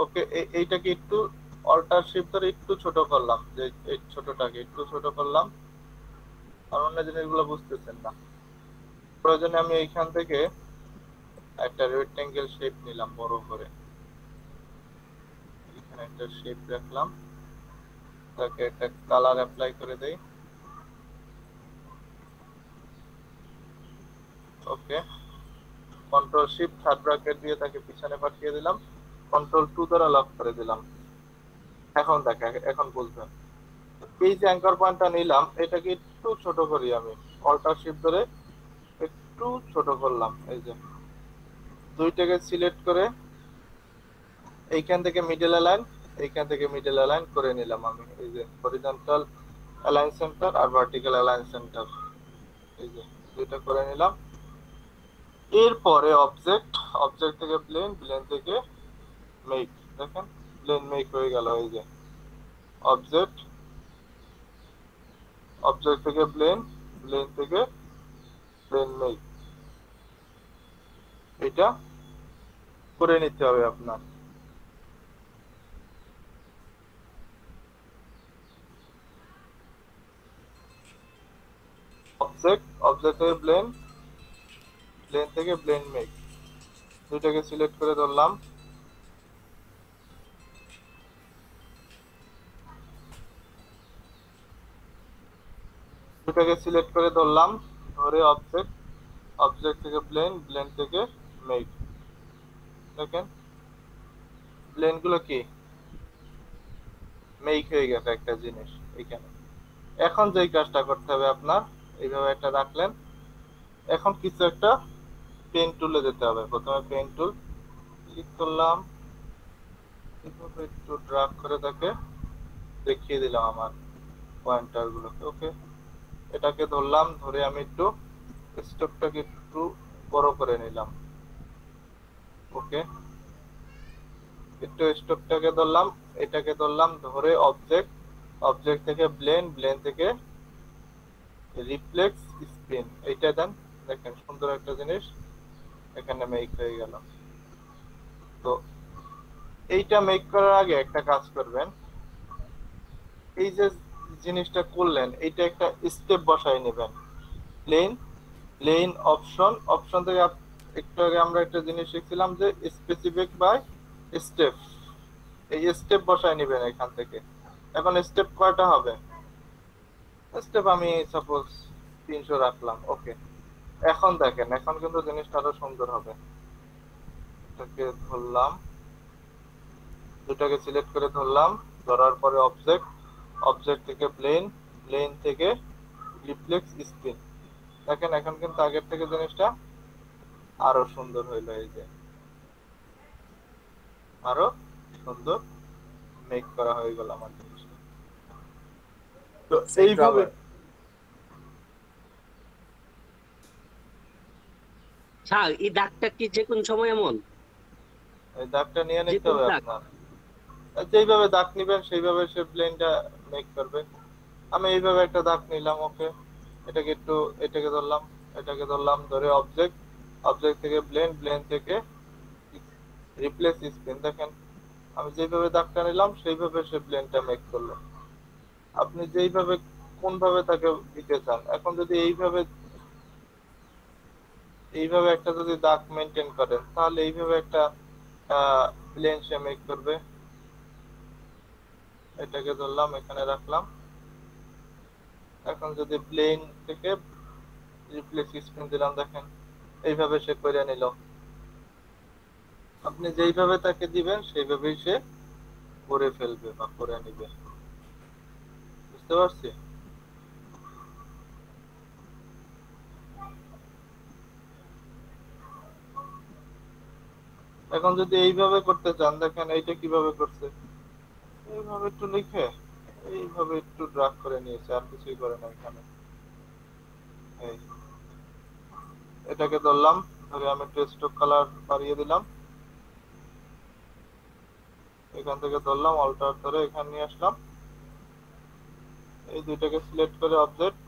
Speaker 2: ওকে, এইটাকে একটু অল্টার শিফট ধরে একটু ছোট করলাম, যে এই ছোটটাকে একটু ছোট করলাম, আর অন্য জিনিসগুলো বুঝতেছেন না। প্রয়োজনে আমি এইখান থেকে একটা রেক্টেঙ্গেল শেপ নিলাম বড় করে, এখানে একটা শেপ রাখলাম, তাকে একটা কালার অ্যাপ্লাই করে দেই। ওকে, কন্ট্রোল শিফট থার্ড ব্র্যাকেট দিয়ে তাকে পিছনে পাঠিয়ে দিলাম, কন্ট্রোল 2 দ্বারা লক করে দিলাম। এখন দেখেন, এখন বুঝবেন। এই যে অ্যাঙ্কর পয়েন্টটা নিলাম, এটাকে একটু ছোট করি আমি, অল্টার শিফট ধরে একটু ছোট করলাম। এই যে দুইটাকে সিলেক্ট করে এইখান থেকে মিডল অ্যালাইন, এইখান থেকে মিডল অ্যালাইন করে নিলাম আমি। এই যে হরিজন্টাল অ্যালাইন সেন্টার আর ভার্টিক্যাল অ্যালাইন সেন্টার, এই যে দুইটা করে নিলাম। এরপরে অবজেক্ট, অবজেক্ট থেকে প্লেন, প্লেন থেকে মেক, দেখেন প্লেন মেক হয়ে গেল। এই যে অবজেক্ট, অবজেক্ট থেকে প্লেন, প্লেন থেকে প্লেন মেক, এটা করে নিতে হবে আপনার। অবজেক্ট, অবজেক্ট থেকে প্লেন, প্লেন থেকে প্লেন মেক, দুইটাকে সিলেক্ট করে ধরলাম। দুটাকে সিলেক্ট করে ধরলাম, ধরে অবজেক্ট, অবজেক্ট থেকে প্লেন, প্লেন থেকে মেক, দেখেন প্লেন গুলো কি মেক হয়ে গেছে একটা জিনিস এখানে। এখন যেই কাজটা করতে হবে আপনার, এইভাবে একটা রাখলেন, এখন কিছু একটা পেন টুলে যেতে হবে। প্রথমে পেন টুল ক্লিক করলাম, এভাবে একটু ড্রাগ করে তাকে দেখিয়ে দিলাম আমার পয়েন্টার গুলোকে। ওকে, এটাকে ধরলাম, ধরে আমি একটু স্টোকটাকে একটু বড় করে নিলাম। ওকে, একটু স্টোকটাকে ধরলাম, এটাকে ধরলাম, ধরে অবজেক্ট, অবজেক্ট থেকে ব্লেন, ব্লেন থেকে রিফ্লেক্স স্পিন, এইটা দেন। দেখেন সুন্দর একটা জিনিস এখানে মেক হয়ে গেল। তো এইটা মেক করার আগে একটা কাজ করবেন, এই যে জিনিসটা করলেন এইটা একটা স্টেপ বসাই নেবেন। প্লেন, প্লেন অপশন, অপশন থেকে একটু আগে আমরা একটা জিনিস শিখছিলাম যে স্পেসিফিক বাই স্টেপ, এই স্টেপ বসাই নেবেন এখান থেকে। এখন স্টেপ কয়টা হবে? স্টেপ আমি সাপোজ 300 রাখলাম। ওকে, এখন দেখেন এখন কিন্তু জিনিসটা আরো সুন্দর হবে। এটাকে ধরলাম, দুটাকে সিলেক্ট করে ধরলাম, ধরার পরে অবজেক্ট, অবজেক্ট থেকে প্লেন, প্লেন থেকে রিফ্লেক্স স্পিন, দেখেন এখন কিন্তু আগের থেকে জিনিসটা আরো সুন্দর হইলো। এই যে আরো সুন্দর মেক করা হয়ে গেল আমার জিনিসটা। তো এইভাবে
Speaker 5: স্যার এই দাগটা কি যে কোন সময় এমন?
Speaker 2: এই দাগটা নিয়ে
Speaker 5: যে
Speaker 2: নিতে
Speaker 5: কোন
Speaker 2: হবে
Speaker 5: দাগ?
Speaker 2: আপনার, যেইভাবে দাগ নিবেন সেইভাবে সে প্লেনটা মেক করবে। আমি এইভাবে একটা দাগ নিলাম। ওকে, এটাকে একটু, এটাকে ধরলাম, এটাকে ধরলাম, ধরে অবজেক্ট, অবজেক্ট থেকে প্লেন, প্লেন থেকে রিপ্লেস স্পিন, দেখেন আমি যেইভাবে দাগটা নিলাম সেইভাবে সে প্লেনটা মেক করলো। আপনি যেইভাবে কোন ভাবে তাকে দিতে চান, এখন যদি এইভাবে, এইভাবে একটা যদি দাগ মেনটেন করেন তাহলে এইভাবে একটা প্লেন সে মেক করবে। এটাকে ধরলাম, এখানে রাখলাম। এখন যদি প্লেন থেকে রিপ্লেস স্পিন দিলাম, দেখেন এইভাবে সে করে নিল। আপনি যেইভাবে তাকে দিবেন সেইভাবেই সে করে ফেলবে বা করে নিবে। বুঝতে পারছি? এখন যদি এইভাবে করতে চান, দেখেন এইটা কিভাবে করছে, এইভাবে একটু লিখে এইভাবে একটু ড্রাগ করে নিয়েছে, আর কিছুই করে না এখানে। এই এটাকে ধরলাম, ধরে আমি একটু স্ট্রোক কালার বাড়িয়ে দিলাম, এখান থেকে ধরলাম অল্টার ধরে এখানে নিয়ে আসলাম, এই দুইটাকে সিলেক্ট করে অবজেক্ট,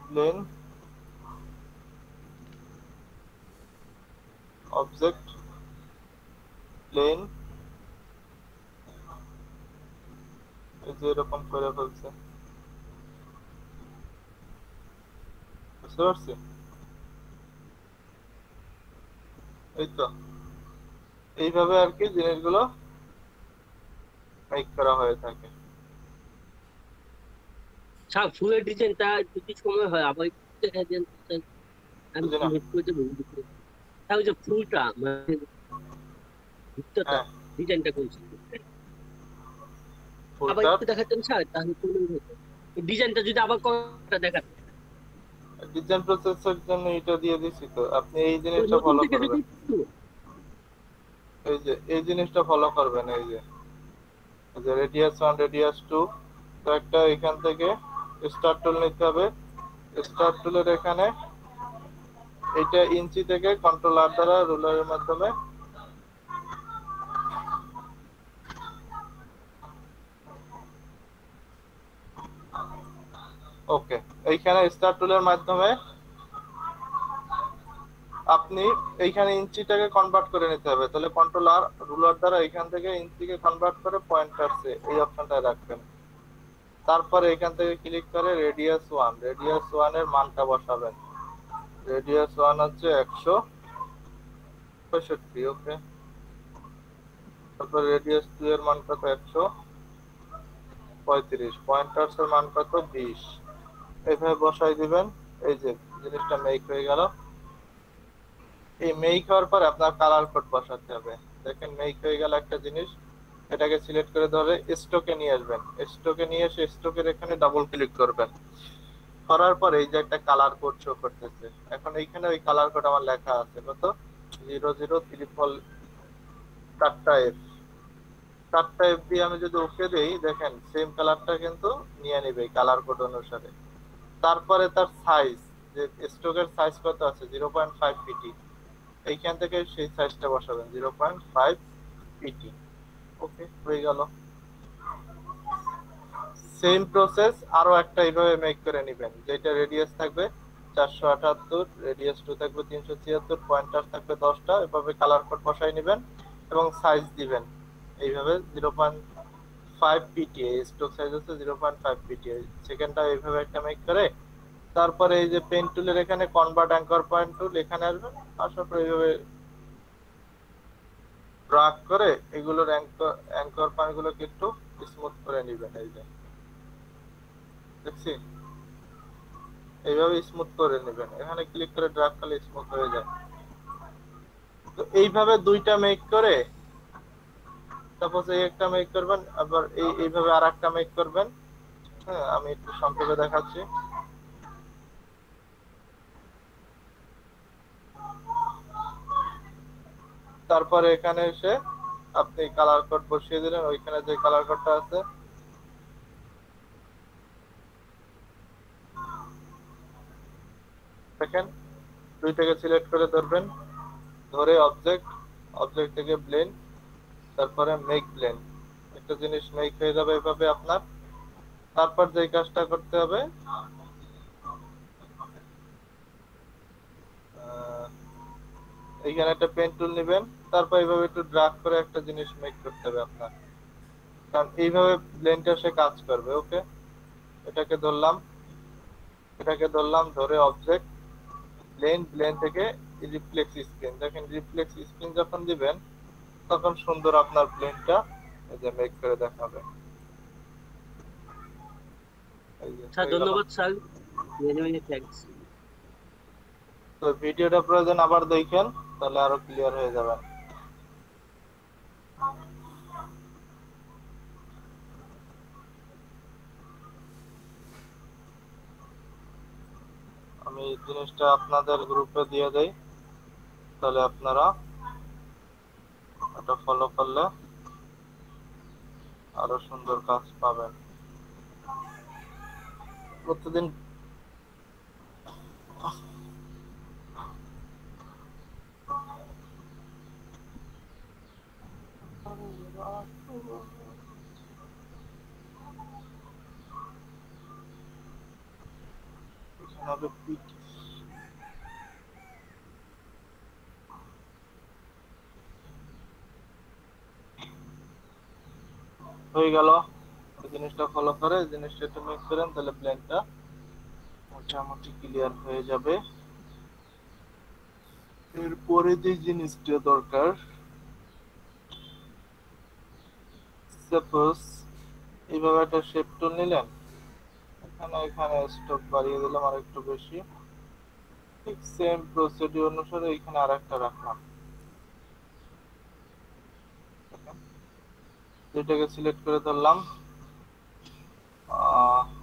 Speaker 2: প্লেন, অবজেক্ট, প্লেন, এই যে এরকম করে ফেলছে। বুঝতে পারছি? এই তো এইভাবে আর কি জিনিসগুলো মেক করা হয়ে থাকে।
Speaker 5: স্যার ফুলের ডিজাইনটা যদি সময় হয় আবার একটু দেখা দেন তো, স্যার। আমি
Speaker 2: বুঝি না।
Speaker 5: হেড করে দেবো তাহলে যে ফুলটা মানে ভিতরটা
Speaker 2: হ্যাঁ,
Speaker 5: ডিজাইনটা করছি আবার
Speaker 2: ফুলটা
Speaker 5: একটু দেখাতেন স্যার, তাহলে ফুলের ডিজাইনটা যদি আবার কটা দেখাতেন।
Speaker 2: ডিজাইন প্রসেসের জন্য এটা দিয়ে দিছি তো, আপনি এই
Speaker 5: ওই
Speaker 2: জিনিসটা
Speaker 5: নতুন
Speaker 2: ফলো
Speaker 5: থেকে যদি
Speaker 2: করবেন।
Speaker 5: একটু
Speaker 2: এই যে এই জিনিসটা ফলো করবেন, এই যে রেডিয়াস 1, রেডিয়াস 2, তো একটা এখান থেকে স্টার টুল নিতে হবে। স্টার টুলের এখানে এটা ইঞ্চি থেকে কন্ট্রোল আর দ্বারা রুলারের মাধ্যমে ওকে, এইখানে স্টার টুলের মাধ্যমে আপনি এইখানে ইঞ্চিটাকে কনভার্ট করে নিতে হবে, তাহলে কন্ট্রোল আর রুলার দ্বারা এখান থেকে ইঞ্চিকে কনভার্ট করে পয়েন্টারসে এই অপশনটায় রাখবেন। তারপরে এখান থেকে ক্লিক করে রেডিয়াস 1, রেডিয়াস 1 এর মানটা বসাবেন। রেডিয়াস 1 হচ্ছে 165। ওকে, তারপর রেডিয়াস 2 এর মান কত? 135। পয়েন্টারস এর মান কত? 20। এইভাবে বসাই দিবেন। এই যে জিনিসটা মেক হয়ে গেল। এই মেক হওয়ার পর আপনার কালার কোড বসাতে হবে। দেখেন মেক হয়ে গেল একটা জিনিস। এটাকে সিলেক্ট করে ধরে স্টকে নিয়ে আসবেন। স্টকে নিয়ে এসে স্টকের এখানে ডাবল ক্লিক করবেন। করার পর এই যে একটা কালার কোড শো করতেছে, এখন এইখানে ওই কালার কোড আমার লেখা আছে কত? 00 চারটা এফ। চারটা এফ দিয়ে আমি যদি ওকে দেই, দেখেন সেম কালারটা কিন্তু নিয়ে নিবে কালার কোড অনুসারে। তারপরে তার সাইজ, যে স্টকের সাইজ কত আছে? 0.5 পিটি। এইখান থেকে সেই সাইজটা বসাবেন 0.5 পিটি। ওকে, হয়ে গেল। সেম প্রসেস আরো একটা এইভাবে মেক করে নেবেন, যেটা রেডিয়াস থাকবে 478, রেডিয়াস 2 থাকবে 376, পয়েন্টার থাকবে 10টা। এভাবে কালার কোড বসাই নেবেন এবং সাইজ দিবেন এইভাবে 0.5 পিটি। স্টক সাইজ হচ্ছে 0.5 পিটি। সেকেন্ডটা এইভাবে একটা মেক করে তারপরে এই যে পেন টুলের এখানে কনভার্ট অ্যাঙ্কর পয়েন্ট টুল, এখানে আসবেন। আসার পর এইভাবে ড্রাগ করে এগুলোর অ্যাঙ্কর পয়েন্ট গুলোকে একটু স্মুথ করে নেবেন। এই যে দেখছি, এইভাবে স্মুথ করে নেবেন। এখানে ক্লিক করে ড্রাগ করলে স্মুথ হয়ে যায়। তো এইভাবে দুইটা মেক করে সাপোজ এই একটা মেক করবেন, আবার এইভাবে আর একটা মেক করবেন। হ্যাঁ, আমি একটু সংক্ষেপে দেখাচ্ছি। তারপরে এখানে এসে আপনি কালার কোড বসিয়ে দিলেন। ওইখানে যে কালার কোডটা আছে দেখেন, দুইটাকে সিলেক্ট করে ধরবেন, ধরে অবজেক্ট, অবজেক্ট থেকে ব্লেন্ড, তারপরে মেক ব্লেন্ড। একটা জিনিস মেক হয়ে যাবে এভাবে আপনার। তারপর যে কাজটা করতে হবে, এইখানে একটা পেন টুল নেবেন। তারপর এইভাবে একটু ড্রাগ করে একটা জিনিস মেক করতে হবে আপনার, কারণ এইভাবে ব্লেন্ডটা সে কাজ করবে। ওকে, এটাকে ধরলাম, এটাকে ধরলাম, ধরে অবজেক্ট, ব্লেন্ড, ব্লেন্ড থেকে রিফ্লেক্স স্ক্রিন। দেখেন রিফ্লেক্স স্ক্রিন যখন দিবেন তখন সুন্দর আপনার ব্লেন্ডটা এই যে মেক করে দেখাবে। এই যে
Speaker 5: স্যার
Speaker 2: হয়ে গেল।
Speaker 5: ধন্যবাদ স্যার, মেনি মেনি থ্যাঙ্কস।
Speaker 2: তো ভিডিওটা প্রয়োজন আবার দেখেন, তাহলে আরো ক্লিয়ার হয়ে যাবে। আমি এই জিনিসটা আপনাদের গ্রুপে দিয়ে দেই, তাহলে আপনারা এটা ফলো করলে আরো সুন্দর কাজ পাবেন। প্রতিদিন হবে পিটি। হয়ে গেল। এই জিনিসটা ফলো করে জিনিসটা একটু মেক করেন, তাহলে প্ল্যানটা মোটামুটি ক্লিয়ার হয়ে যাবে। এরপরে যে জিনিসটা দরকার, সাপোজ এইভাবে একটা শেপ টুল নিলেন, এখানে স্টক বাড়িয়ে দিলাম আর একটু বেশি। ঠিক সেম প্রসিডিউর অনুসারে এখানে আরেকটা রাখলাম। এটাকে সিলেক্ট করে ধরলাম,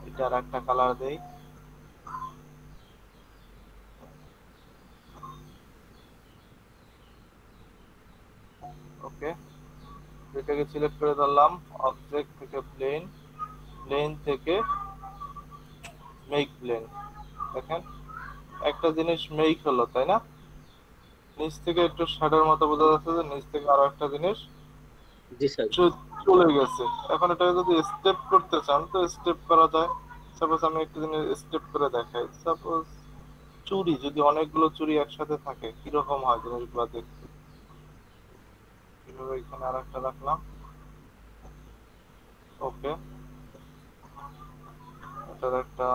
Speaker 2: এটা আর একটা কালার দেই। ওকে, এটাকে সিলেক্ট করে ধরলাম, অবজেক্ট থেকে প্লেন, প্লেন থেকে মেক প্লেন। দেখেন একটা জিনিস মেক হলো, তাই না? নিচ থেকে একটু শ্যাডোর মতো বোঝা যাচ্ছে যে নিচ থেকে আরো একটা জিনিস
Speaker 5: জি স্যার।
Speaker 2: চলে গেছে। এখন এটাকে যদি স্টেপ করতে চান তো স্টেপ করা যায়। সাপোজ আমি একটা জিনিস স্টেপ করে দেখাই, সাপোজ চুড়ি, যদি অনেকগুলো চুড়ি একসাথে থাকে কিরকম হয় জিনিসগুলো দেখতে। এভাবে এখানে আর একটা রাখলাম, ওকে, এটার একটা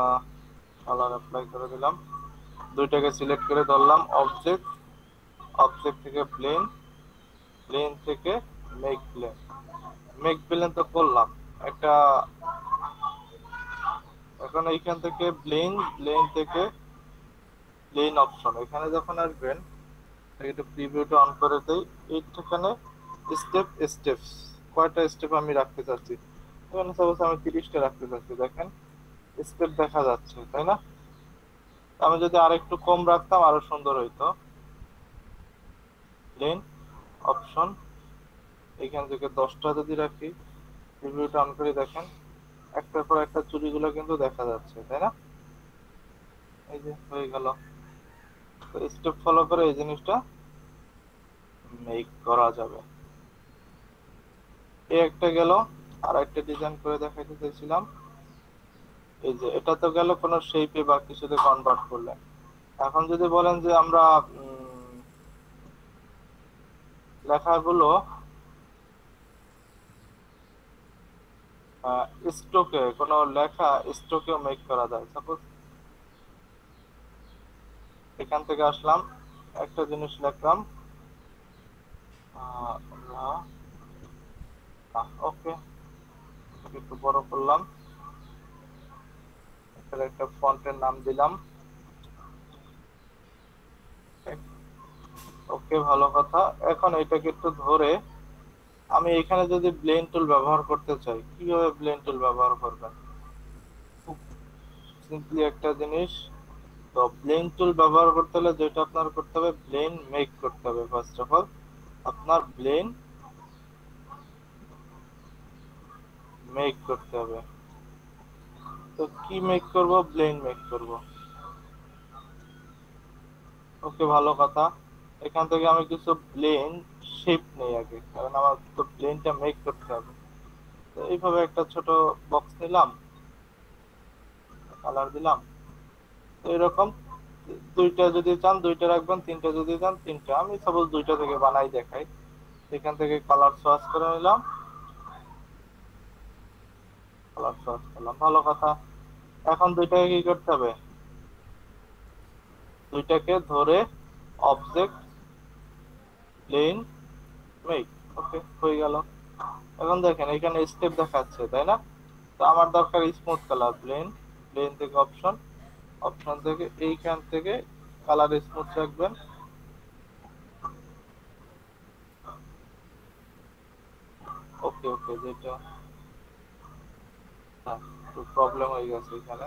Speaker 2: কালার অ্যাপ্লাই করে দিলাম, দুইটাকে সিলেক্ট করে ধরলাম, অবজেক্ট, অবজেক্ট থেকে প্লেন, প্লেন থেকে মেক প্লেন, মেক প্লেন তো করলাম একটা। এখন এইখান থেকে প্লেন, প্লেন থেকে প্লেন অপশন, এখানে যখন আসবেন একটু প্রিভিউটা অন করে দেই, এইখানে স্টেপ, স্টেপস কয়টা স্টেপ আমি রাখতে চাচ্ছি, এখানে সাপোজ আমি 30টা রাখতে চাচ্ছি, দেখেন স্টেপ দেখা যাচ্ছে তাই না। আমি যদি আরেকটু কম রাখতাম আরো সুন্দর হইতো। প্লেন অপশন, এখান থেকে 10টা যদি রাখি, প্রিভিউটা অন করে দেখেন একটার পর একটা চুড়িগুলো কিন্তু দেখা যাচ্ছে তাই না। এই যে হয়ে গেল। তো স্টেপ ফলো করে এই জিনিসটা মেক করা যাবে। এই একটা গেল, আর একটা ডিজাইন করে দেখাইতে চাইছিলাম। এই যে এটা তো গেল কোন শেপে বা কিছুতে কনভার্ট করলে। এখন যদি বলেন যে আমরা লেখাগুলো স্ট্রোকে, কোন লেখা স্ট্রোকে মেক করা যায়, সাপোজ এখান থেকে আসলাম, একটা জিনিস লিখলাম, ওকে, একটু বড় করলাম, একটা ফন্টের নাম দিলাম, ওকে, ভালো কথা। এখন এটাকে একটু ধরে আমি এখানে যদি ব্লেন্ড টুল ব্যবহার করতে চাই, কিভাবে ব্লেন্ড টুল ব্যবহার করবেন, খুব সিম্পলি একটা জিনিস। তো ব্লেন্ড টুল ব্যবহার করতে হলে যেটা আপনার করতে হবে, ব্লেন্ড মেক করতে হবে। ফার্স্ট অফ অল আপনার ব্লেন্ড মেক করতে হবে। তো কি মেক করব, ব্লেন্ড মেক করব, ওকে, ভালো কথা। এখান থেকে আমি কিছু ব্লেন্ড শেপ নেই আগে, কারণ আমার তো ব্লেন্ডটা মেক করতে হবে। তো এইভাবে একটা ছোট বক্স নিলাম, কালার দিলাম, তো এরকম দুইটা যদি চান দুইটা রাখবেন, তিনটা যদি চান তিনটা। আমি সাপোজ দুইটা থেকে বানাই দেখাই। এখান থেকে কালার চয়েস করে নিলাম, কালার চয়েস করলাম, ভালো কথা। এখন দুইটাকে কি করতে হবে, দুইটাকে ধরে অবজেক্ট, প্লেন, মেক, ওকে, হয়ে গেল। এখন দেখেন এখানে স্টেপ দেখাচ্ছে তাই না। তো আমার দরকার স্মুথ কালার, প্লেন, প্লেন থেকে অপশন, অপশন থেকে এইখান থেকে কালার স্মুথ রাখবেন, ওকে, ওকে, যেটা একটু প্রবলেম হয়ে গেছে এখানে।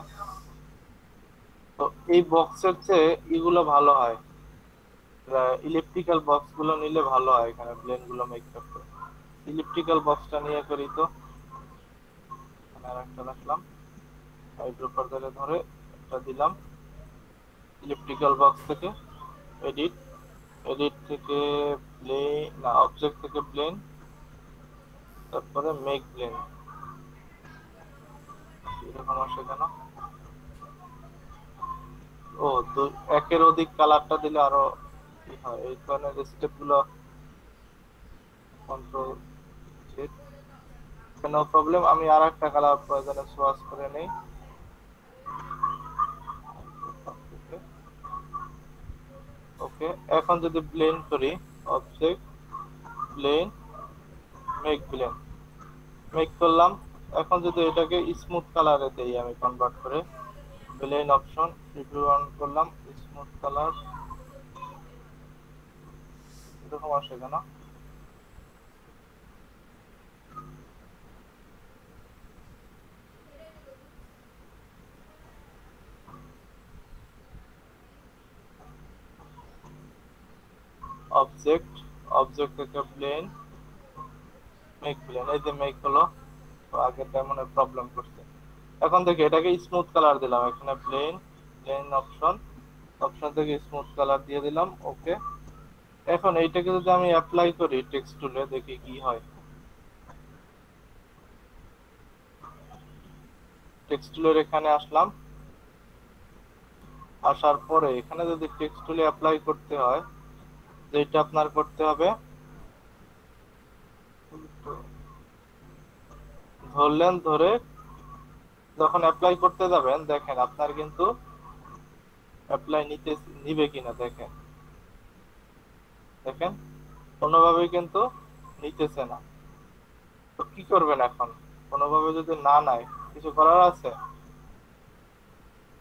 Speaker 2: তো এই বক্সের চেয়ে এগুলো ভালো হয়, ইলেকট্রিক্যাল বক্স গুলো নিলে ভালো হয় এখানে প্লেন গুলো মেক করতে। ইলেকট্রিক্যাল বক্সটা নিয়ে করি, তো এখানে আরেকটা রাখলাম, হাইড্রোপারদারে ধরে একটা দিলাম, ইলেকট্রিক্যাল বক্স থেকে এডিট, এডিট থেকে প্লেন, না অবজেক্ট থেকে প্লেন, তারপরে মেক প্লেন। এরকম আসে কেন, ও একের অধিক কালারটা দিলে আরো কি হয়, এই ধরনের স্টেপ গুলো কন্ট্রোল জেড, নো প্রবলেম। আমি আর একটা কালার প্রয়োজনে সোয়াচ করে নেই, ওকে। এখন যদি ব্লেন্ড করি, object, plane, make plane, make করলাম। এখন যদি এটাকে স্মুথ কালারে দেই আমি কনভার্ট করে, প্লেন অপশন, প্রিভিউ অন করলাম, স্মুথ কালার, এরকম আসে কেন, অবজেক্ট, অবজেক্ট থেকে প্লেন, মেক প্লেন, এই যে মেক হলো। তো আগেরটা মনে প্রবলেম করছে। এখন দেখি এটাকে স্মুথ কালার দিলাম, এখানে প্লেন, প্লেন অপশন, অপশন থেকে স্মুথ কালার দিয়ে দিলাম, ওকে। এখন এইটাকে যদি আমি অ্যাপ্লাই করি টেক্সট টুলে, দেখি কি হয়। টেক্সট টুলের এখানে আসলাম। আসার পরে এখানে যদি টেক্সট টুলে অ্যাপ্লাই করতে হয়, যেটা আপনার করতে হবে, ধরলেন, ধরে যখন অ্যাপ্লাই করতে যাবেন দেখেন আপনার কিন্তু অ্যাপ্লাই নিবে কিনা দেখেন। দেখেন কোনোভাবেই কিন্তু নিতেছে না। তো কি করবেন এখন? কোনোভাবে যদি না নেয়, কিছু করার আছে?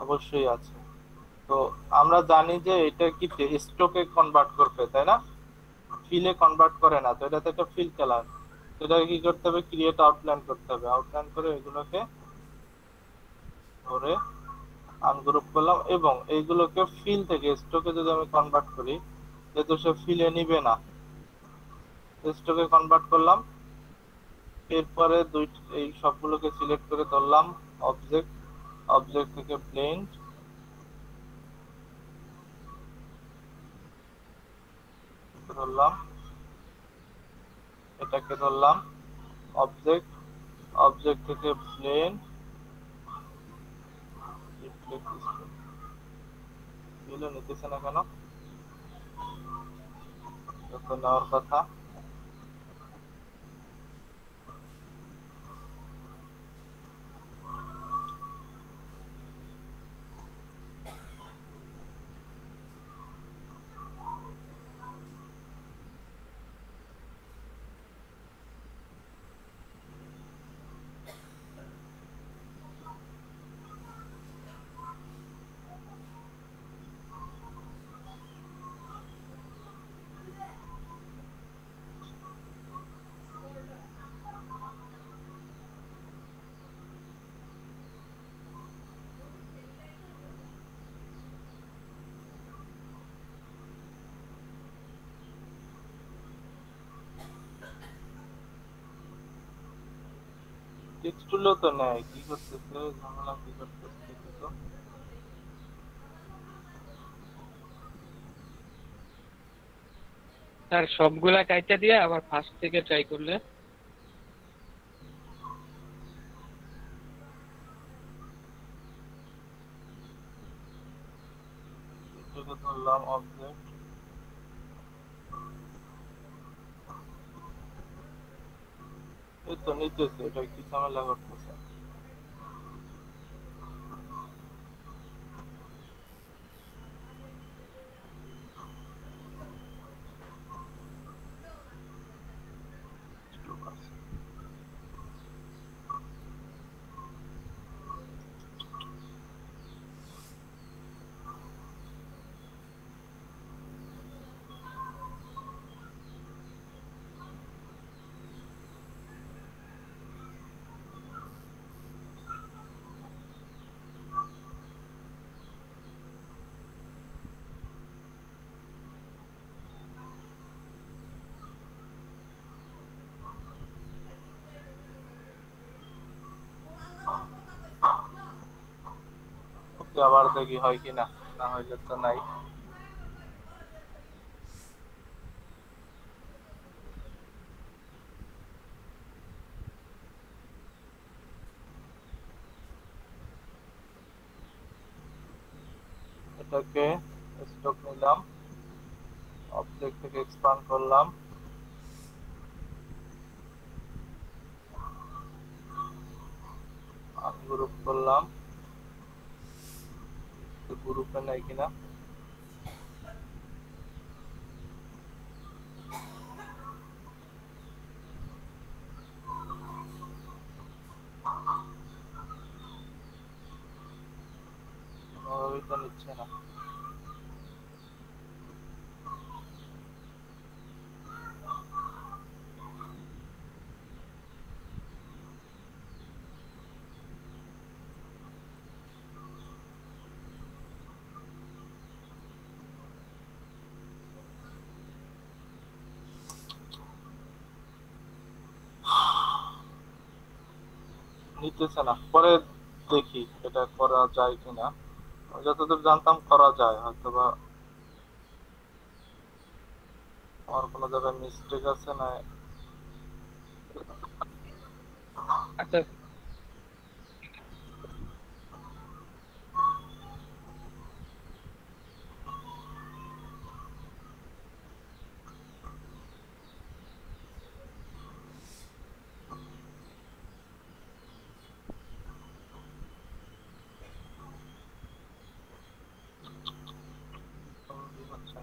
Speaker 2: অবশ্যই আছে। তো আমরা জানি যে এটা কি স্টকে কনভার্ট করবে, তাই না? ফিলে কনভার্ট করে না। তো এটাতে একটা ফিল কালার, সেটাকে কি করতে হবে? ক্রিয়েট আউটলাইন করতে হবে। আউটলাইন করে এগুলোকে ধরে আনগ্রুপ করলাম এবং এইগুলোকে ফিল থেকে স্টকে যদি আমি কনভার্ট করি, যেহেতু সে ফিলে নিবে না, স্টকে কনভার্ট করলাম। এরপরে এই সবগুলোকে সিলেক্ট করে ধরলাম অবজেক্ট, অবজেক্ট থেকে ব্লেন্ড ধরলাম, এটাকে ধরলাম অবজেক্ট, অবজেক্ট থেকে ব্লেন্ড নিতেছে না কেন? যত নেওয়ার কথা। টেক্সট টুলও তো নেয়, কি করতেছে ঝামেলা, কি করতেছে দেখি তো।
Speaker 1: স্যার সবগুলা কাইটা দিয়ে আবার ফার্স্ট থেকে ট্রাই করলে।
Speaker 2: এটাকে ধরলাম অবজেক্ট, এই তো নিতেছে। এটা কি ঝামেলা করতেছে? ওকে, আবার দেখি হয় কিনা, না হইলে তো নাই। এটাকে স্টক নিলাম, অবজেক্ট থেকে এক্সপান্ড করলাম, আনগ্রুপ করলাম, গ্রুপে নাই কিনা। কোনোভাবেই তো নিচ্ছে না। নিতেছে না। পরে দেখি এটা করা যায় কিনা। আমি যতদূর জানতাম করা যায়, হয়তোবা আমার কোনো জায়গায় মিস্টেক আছে না।
Speaker 1: আচ্ছা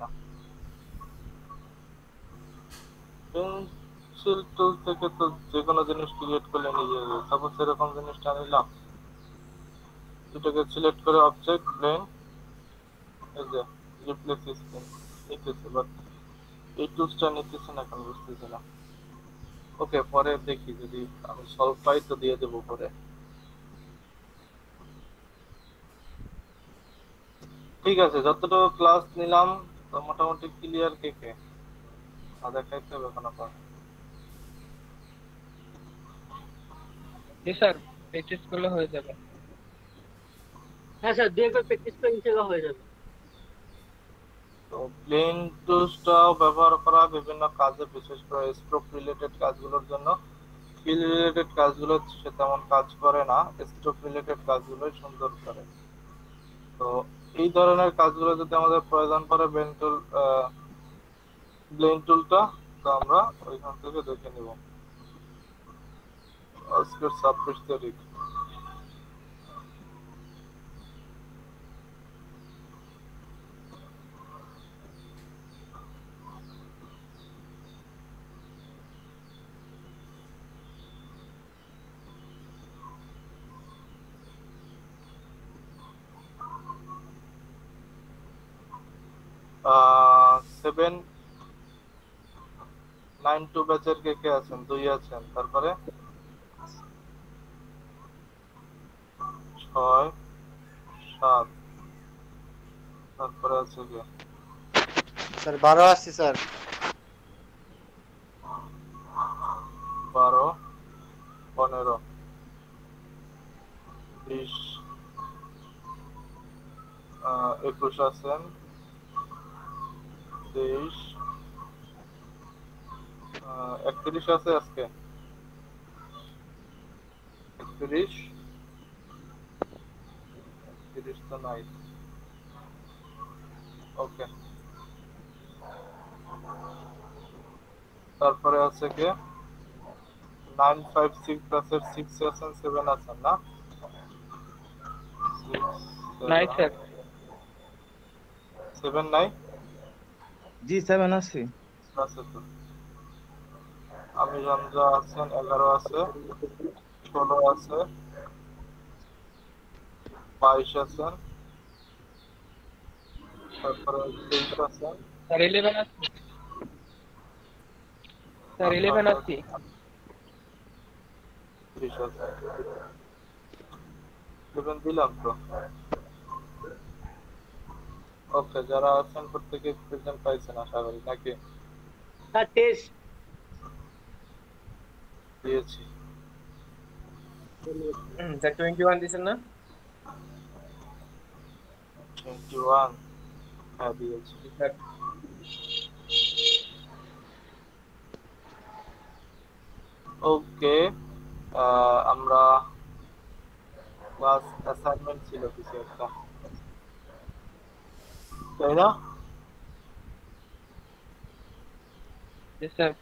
Speaker 2: না। পেন্সিল টুল থেকে তো যে কোনো জিনিস ক্রিয়েট করলে নিজে সাপোজ এরকম জিনিসটা নিলাম, এটাকে সিলেক্ট করে অবজেক্ট প্লেন, এই যে রিপ্লেস স্ক্রিন নিতেছে, বাট এই টুলসটা নিতেছে না কেন বুঝতেছি না। ওকে, পরে দেখি যদি আমি সলভ পাই তো দিয়ে দেবো পরে। ঠিক আছে, যতটুকু ক্লাস নিলাম তো মোটামুটি ক্লিয়ার। কে কে দেখাইতে হবে কোনো পর?
Speaker 1: জি স্যার, প্র্যাকটিস করলে হয়ে যাবে।
Speaker 5: হ্যাঁ স্যার, 2 একবার প্র্যাকটিস করে ইনশাআল্লাহ হয়ে যাবে।
Speaker 2: তো প্লেন টুলসটাও ব্যবহার করা বিভিন্ন কাজে, বিশেষ করে স্ট্রোক রিলেটেড কাজগুলোর জন্য। ফিল রিলেটেড কাজগুলো সে তেমন কাজ করে না, স্ট্রোক রিলেটেড কাজগুলোই সুন্দর করে। তো এই ধরনের কাজগুলো যদি আমাদের প্রয়োজন পড়ে ব্লেন্ড টুলটা, তো আমরা ওইখান থেকে দেখে নিব। আজকের ছাব্বিশ তারিখ। সেভেন 9 ব্যাচের কে কে আছেন? 2 আছেন। তারপরে 6 7, তারপরে আছে কে?
Speaker 6: স্যার 12 আসছি স্যার।
Speaker 2: 12 15 20 21 আছেন, 23 31 আছে আজকে, 31 তো নাই। ওকে, তারপরে আছে কে? 956 ক্লাসের 6 আছেন, 7 আছেন না? 6
Speaker 1: নাই স্যার।
Speaker 2: 7 নাই?
Speaker 6: জি 7 আসছি।
Speaker 2: আছে তো। আমি হামজা আছেন, 11 আছে, 16 আছে, 22 আছেন, তারপরে 23 আছেন,
Speaker 1: স্যার 11 আছে। স্যার 11 আছে।
Speaker 2: 30 আছে। 11 দিলাম তো। ওকে, যারা আছেন প্রত্যেকে প্রেজেন্ট পাইছেন আশা করি, নাকি?
Speaker 5: স্যার টেস্ট
Speaker 2: দিয়েছি।
Speaker 1: স্যার 21 দিছেন না?
Speaker 2: 21 হ্যাঁ দিয়েছি।
Speaker 1: স্যার
Speaker 2: ওকে, আমরা ক্লাস অ্যাসাইনমেন্ট ছিল কিছু একটা, তাই না?
Speaker 1: জি স্যার।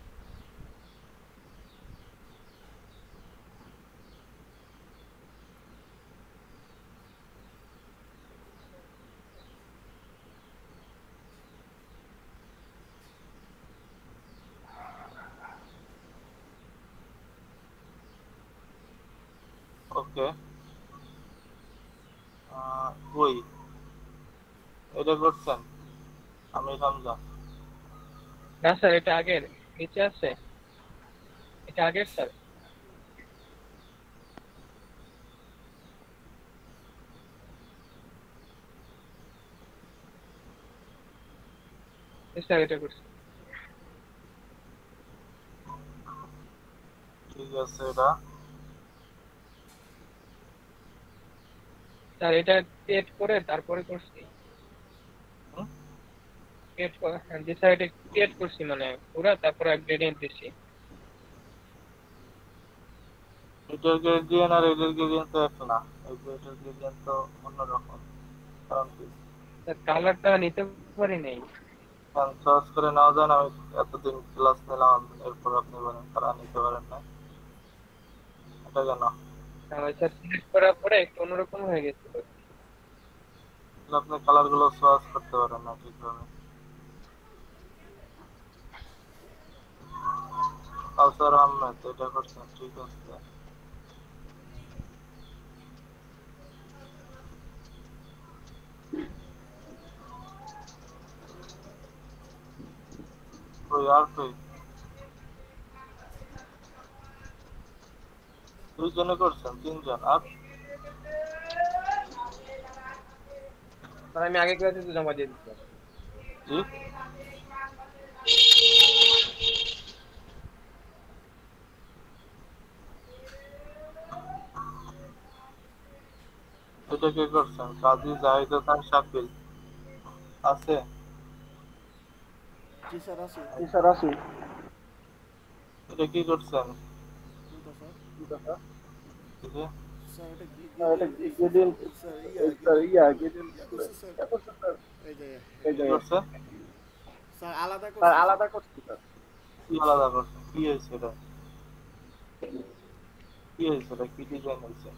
Speaker 2: ওকে, ওই এটা করছেন আমি হামজা।
Speaker 1: না স্যার, এটা আগের নিচে আছে। এটা আগের স্যার। জি স্যার, এটা করছি।
Speaker 2: ঠিক আছে, এটা
Speaker 1: স্যার এটা ক্রিয়েট করে তারপরে করছি।
Speaker 2: হুম?
Speaker 1: ক্রিয়েট করে, হ্যাঁ জি স্যার, এটা ক্রিয়েট করছি মানে পুরা, তারপরে গ্রেডিয়েন্ট দিছি।
Speaker 2: এটার গ্রেডিয়েন্ট আর এটার গ্রেডিয়েন্ট তো এক না, এটার গ্রেডিয়েন্ট তো অন্যরকম। কারণ কি
Speaker 1: স্যার কালারটা নিতে পারি নাই।
Speaker 2: সার্চ করে নাও যায় না? আমি এতদিন ক্লাস নিলাম, এরপর আপনি বলেন তারা নিতে পারেন না, এটা কেন?
Speaker 1: তাহলে স্যার সিলেক্ট করার পরে একটু অন্যরকম হয়ে গেছিল।
Speaker 2: তাহলে আপনি কালার গুলো সার্চ করতে পারেন না ঠিকভাবে। কাউসার আহমেদ এটা করছেন, ঠিক আছে। কই আর কই? দুইজনে করছেন, তিনজন আর
Speaker 6: স্যার আমি আগে ক্লাসে তো জমা দিয়ে দিচ্ছি।
Speaker 2: জি এটা কে করছেন? কাজী জাহিদ হাসান শাকিল আছে?
Speaker 3: জি স্যার আছে।
Speaker 2: এটা কি করছেন?
Speaker 3: কোনটা স্যার?
Speaker 2: এই যে,
Speaker 3: স্যার এটা গ্রেডিয়েন্ট স্যার ইয়া করছে স্যার। এই যে
Speaker 2: কি করছে?
Speaker 3: স্যার আলাদা করছে স্যার।
Speaker 2: কি আলাদা করছেন? কি হয়েছে এটা? কি হয়েছে এটা? কি ডিজাইন হয়েছে?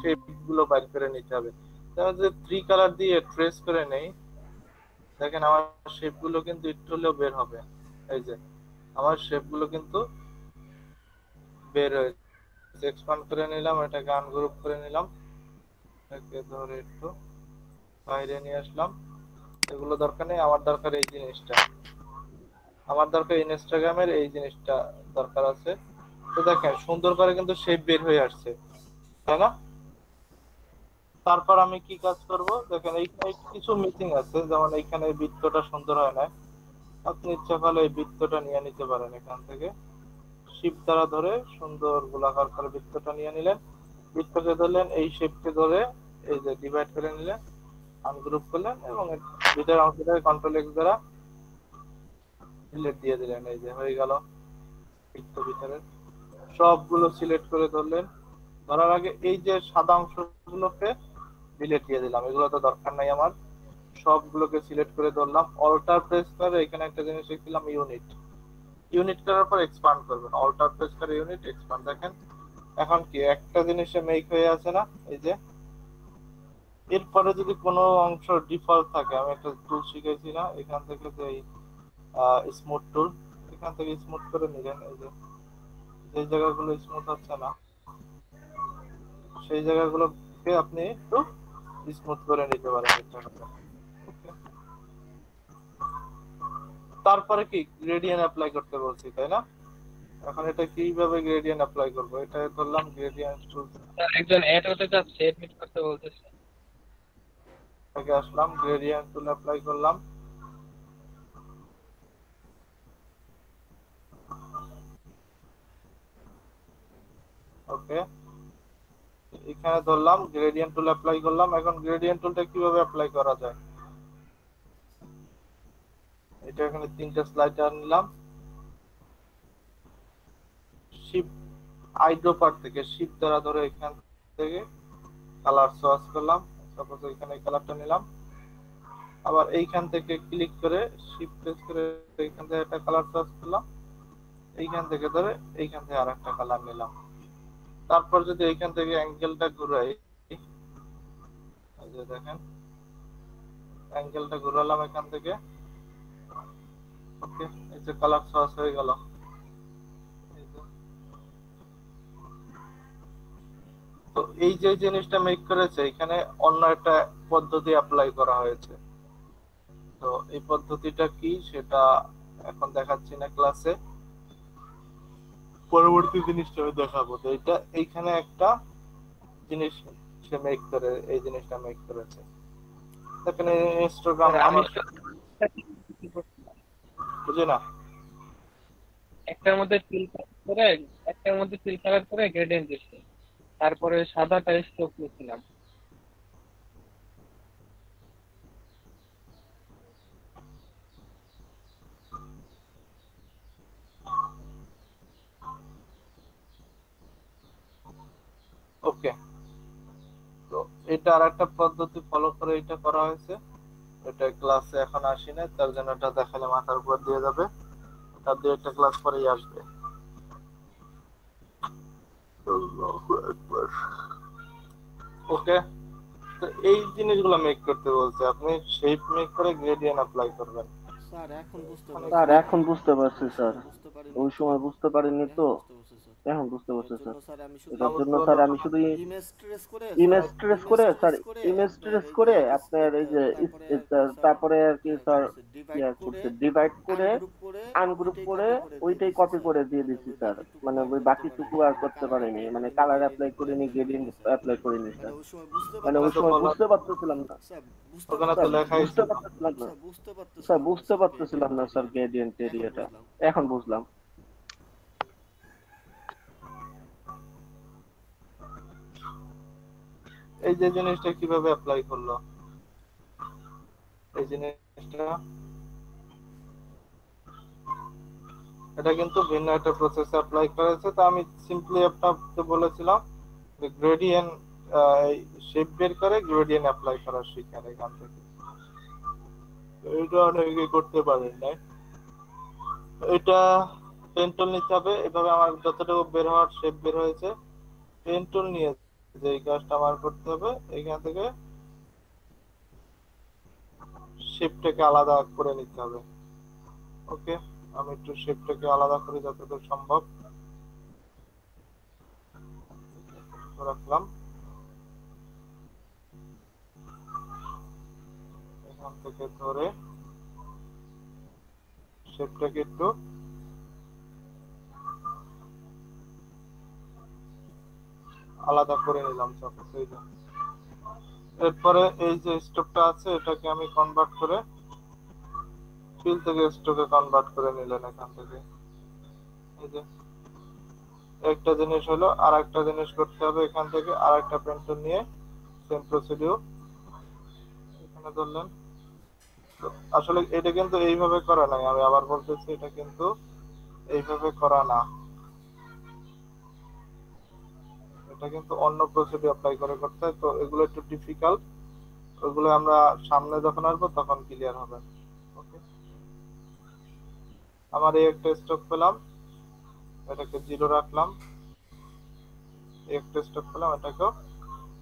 Speaker 2: শেপ গুলো বাইর করে নিতে হবে। যেমন যে 3 কালার দিয়ে ট্রেস করে নেই, দেখেন আমার শেপ গুলো কিন্তু একটু হলেও বের হবে। এই যে আমার শেপ গুলো কিন্তু বের হয়েছে। এক্সপান্ড করে নিলাম, এটাকে আনগ্রুপ করে নিলাম, এটাকে ধরে একটু বাইরে নিয়ে আসলাম। এগুলো দরকার নেই, আমার দরকার এই জিনিসটা, আমার দরকার ইনস্টাগ্রামের এই জিনিসটা দরকার আছে। তো দেখেন সুন্দর করে কিন্তু শেপ বের হয়ে আসছে, তাই না? তারপর আমি কি কাজ করব, দেখেন এইখানে কিছু মিসিং আছে, যেমন এইখানে এই বৃত্তটা সুন্দর হয় না। আপনি ইচ্ছা করলে এই বৃত্তটা নিয়ে নিতে পারেন, এখান থেকে শিপ দ্বারা ধরে সুন্দর গোলাকার করে বৃত্তটা নিয়ে নিলেন। বৃত্তকে ধরলেন, এই শেপকে ধরে এই যে ডিভাইড করে নিলেন, আনগ্রুপ করলেন এবং এর ভিতরের অংশটাকে কন্ট্রোল এক্স দ্বারা সিলেক্ট দিয়ে দিলেন। এই যে হয়ে গেল বৃত্ত ভিতরে সবগুলো সিলেক্ট করে ধরলেন। ধরার আগে এই যে সাদা অংশগুলোকে ডিলিট দিয়ে দিলাম, এগুলো তো দরকার নাই আমার। সবগুলোকে সিলেক্ট করে ধরলাম, অল্টার প্রেস করে এখানে একটা জিনিস লিখলাম ইউনিট। ইউনিট করার পর এক্সপান্ড করবেন, অল্টার প্রেস করে ইউনিট এক্সপান্ড। দেখেন এখন কি একটা জিনিসে মেক হয়ে আছে না, এই যে। এরপরে যদি কোনো অংশ ডিফল্ট থাকে, আমি একটা টুল শিখেছি না এখান থেকে, যে স্মুথ টুল, এখান থেকে স্মুথ করে নিলেন। এই যে যে জায়গাগুলো স্মুথ হচ্ছে না সেই জায়গাগুলোকে আপনি একটু স্মুথ করে নিতে পারেন। তারপরে কি গ্রেডিয়েন্ট অ্যাপ্লাই করতে বলছি, তাই না? এখন এটা কিভাবে গ্রেডিয়েন্ট অ্যাপ্লাই করব, এটা ধরলাম গ্রেডিয়েন্ট টুল
Speaker 1: একজন অ্যাড হতে চাচ্ছে, এডমিট করতে বলতেছে।
Speaker 2: থেকে আসলাম, গ্রেডিয়েন্ট টুল অ্যাপ্লাই করলাম। ওকে, এখানে ধরলাম গ্রেডিয়েন্ট টুল অ্যাপ্লাই করলাম। এখন গ্রেডিয়েন্ট টুলটা কিভাবে অ্যাপ্লাই করা যায়, এটা এখানে 3টা স্লাইডার নিলাম, শিফট আইড্রোপার থেকে শিফট দ্বারা ধরে এখান থেকে কালার চয়েস করলাম, সাপোজ এখানে কালারটা নিলাম, আবার এইখান থেকে ক্লিক করে শিফট প্রেস করে এইখান থেকে একটা কালার চয়েস করলাম, এইখান থেকে ধরে এইখান থেকে আরেকটা কালার নিলাম। তারপর যদি এইখান থেকে অ্যাঙ্গেলটা ঘুরাই, এই যে দেখেন অ্যাঙ্গেলটা ঘুরালাম এখান থেকে, ওকে, এই যে কালার চয়েস হয়ে গেল। তো এই যে জিনিসটা মেক করেছে এখানে অন্য একটা পদ্ধতি অ্যাপ্লাই করা হয়েছে। তো এই পদ্ধতিটা কি সেটা এখন দেখাচ্ছি না ক্লাসে, পরবর্তী জিনিসটা আমি দেখাবো। তো এটা এইখানে একটা জিনিস সে মেক করে, এই জিনিসটা মেক করেছে। দেখেন ইনস্টাগ্রাম
Speaker 1: আমি
Speaker 2: বুঝি না,
Speaker 1: একটার মধ্যে ফিল কালার করে গ্রেডিয়েন্ট দিচ্ছি, তারপরে সাদাটা স্ট্রোক দিয়েছিলাম।
Speaker 2: ওকে। তো এটা আর একটা পদ্ধতি ফলো করে এটা করা হয়েছে, এটা ক্লাসে এখন আসি না, তার জন্য এটা দেখালে মাথার উপর দিয়ে যাবে, তার দিয়ে একটা ক্লাস পরেই আসবে। ওকে, তো এই জিনিসগুলো মেক করতে বলছে, আপনি শেপ মেক করে গ্রেডিয়েন্ট অ্যাপ্লাই করবেন।
Speaker 7: স্যার এখন বুঝতে
Speaker 3: স্যার এখন বুঝতে পারছি স্যার, ওই সময় বুঝতে পারিনি তো, এখন বুঝতে পারছি স্যার। এটার জন্য স্যার আমি শুধু
Speaker 7: ইমেজ ট্রেস করে
Speaker 3: স্যার ইমেজ ট্রেস করে আপনার এই যে তারপরে আর কি স্যার ডিভাইড করে আনগ্রুপ করে ওইটাই কপি করে দিয়ে দিচ্ছি স্যার, মানে ওই বাকিটুকু আর করতে পারিনি, মানে কালার অ্যাপ্লাই করিনি, গ্রেডিয়েন্ট অ্যাপ্লাই করিনি স্যার, মানে ওই সময় বুঝতে পারতেছিলাম না,
Speaker 2: ওখানে তো লেখাই
Speaker 3: বুঝতে পারতেছিলাম না স্যার, বুঝতে পারতেছিলাম না স্যার গ্রেডিয়েন্ট এরিয়াটা, এখন বুঝলাম।
Speaker 2: এই যে জিনিসটা কিভাবে অ্যাপ্লাই করলো, এই জিনিসটা এটা কিন্তু ভিন্ন একটা প্রসেসে অ্যাপ্লাই করেছে। তো আমি সিম্পলি আপনাকে বলেছিলাম যে গ্রেডিয়েন্ট শেপ বের করে গ্রেডিয়েন্ট অ্যাপ্লাই করা শিখেন এখান থেকে, এটা অনেকে করতে পারেন না। এটা পেন টুল নিতে হবে, এভাবে আমার যতটুকু বের হওয়ার শেপ বের হয়েছে, পেন টুল নিয়ে যে এই কাজটা আমার করতে হবে, এখান থেকে শেপটাকে আলাদা করে নিতে হবে। ওকে, আমি একটু শেপটাকে আলাদা করে যতটুকু সম্ভব রাখলাম, এখান থেকে ধরে শেপটাকে একটু আলাদা করে নিলাম। এরপরে এই যে স্ট্রোকটা আছে এটাকে আমি কনভার্ট করে ফিল থেকে স্ট্রোকে কনভার্ট করে নিলেন এখান থেকে। এই যে একটা জিনিস হলো, আর একটা জিনিস করতে হবে, এখান থেকে আর একটা পেন টুল নিয়ে সেম প্রসিডিউর এখানে ধরলেন। আসলে এটা কিন্তু এইভাবে করা নাই, আমি আবার বলতেছি এটা কিন্তু এইভাবে করা না, এটা কিন্তু অন্য প্রসিডিউর অ্যাপ্লাই করে করতে হয়। তো এগুলো একটু ডিফিকাল্ট, ওইগুলো আমরা সামনে যখন আসবো তখন ক্লিয়ার হবে। ওকে, আমার এই একটা স্ট্রোক পেলাম, এটাকে 0 রাখলাম, এই একটা স্ট্রোক পেলাম, এটাকেও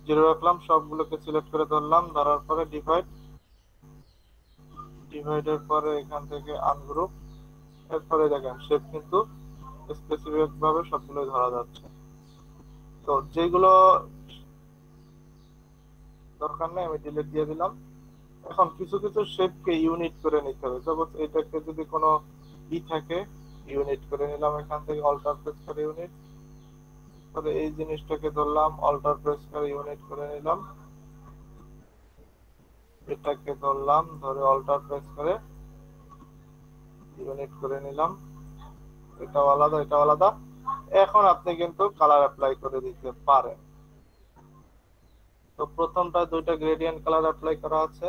Speaker 2: 0 রাখলাম, সবগুলোকে সিলেক্ট করে ধরলাম, ধরার পরে ডিভাইডের পরে এখান থেকে আনগ্রুপ, এরপরে দেখেন শেপ কিন্তু স্পেসিফিক ভাবে সবগুলোই ধরা যাচ্ছে। তো যেগুলো দরকার নেই আমি ডিলিট দিয়ে দিলাম। এখন কিছু কিছু শেপকে ইউনিট করে নিতে হবে, সাপোজ এটাকে যদি কোনো থাকে ইউনিট করে নিলাম, এখান থেকে অল্টার প্রেস করে ইউনিট করে, এই জিনিসটাকে ধরলাম অল্টার প্রেস করে ইউনিট করে নিলাম, এটাকে ধরলাম ধরে অল্টার প্রেস করে ইউনিট করে নিলাম, এটাও আলাদা এটাও আলাদা। এখন আপনি কিন্তু কালার অ্যাপ্লাই করে দিতে পারেন। তো প্রথমটা দুইটা গ্রেডিয়েন্ট কালার অ্যাপ্লাই করা আছে।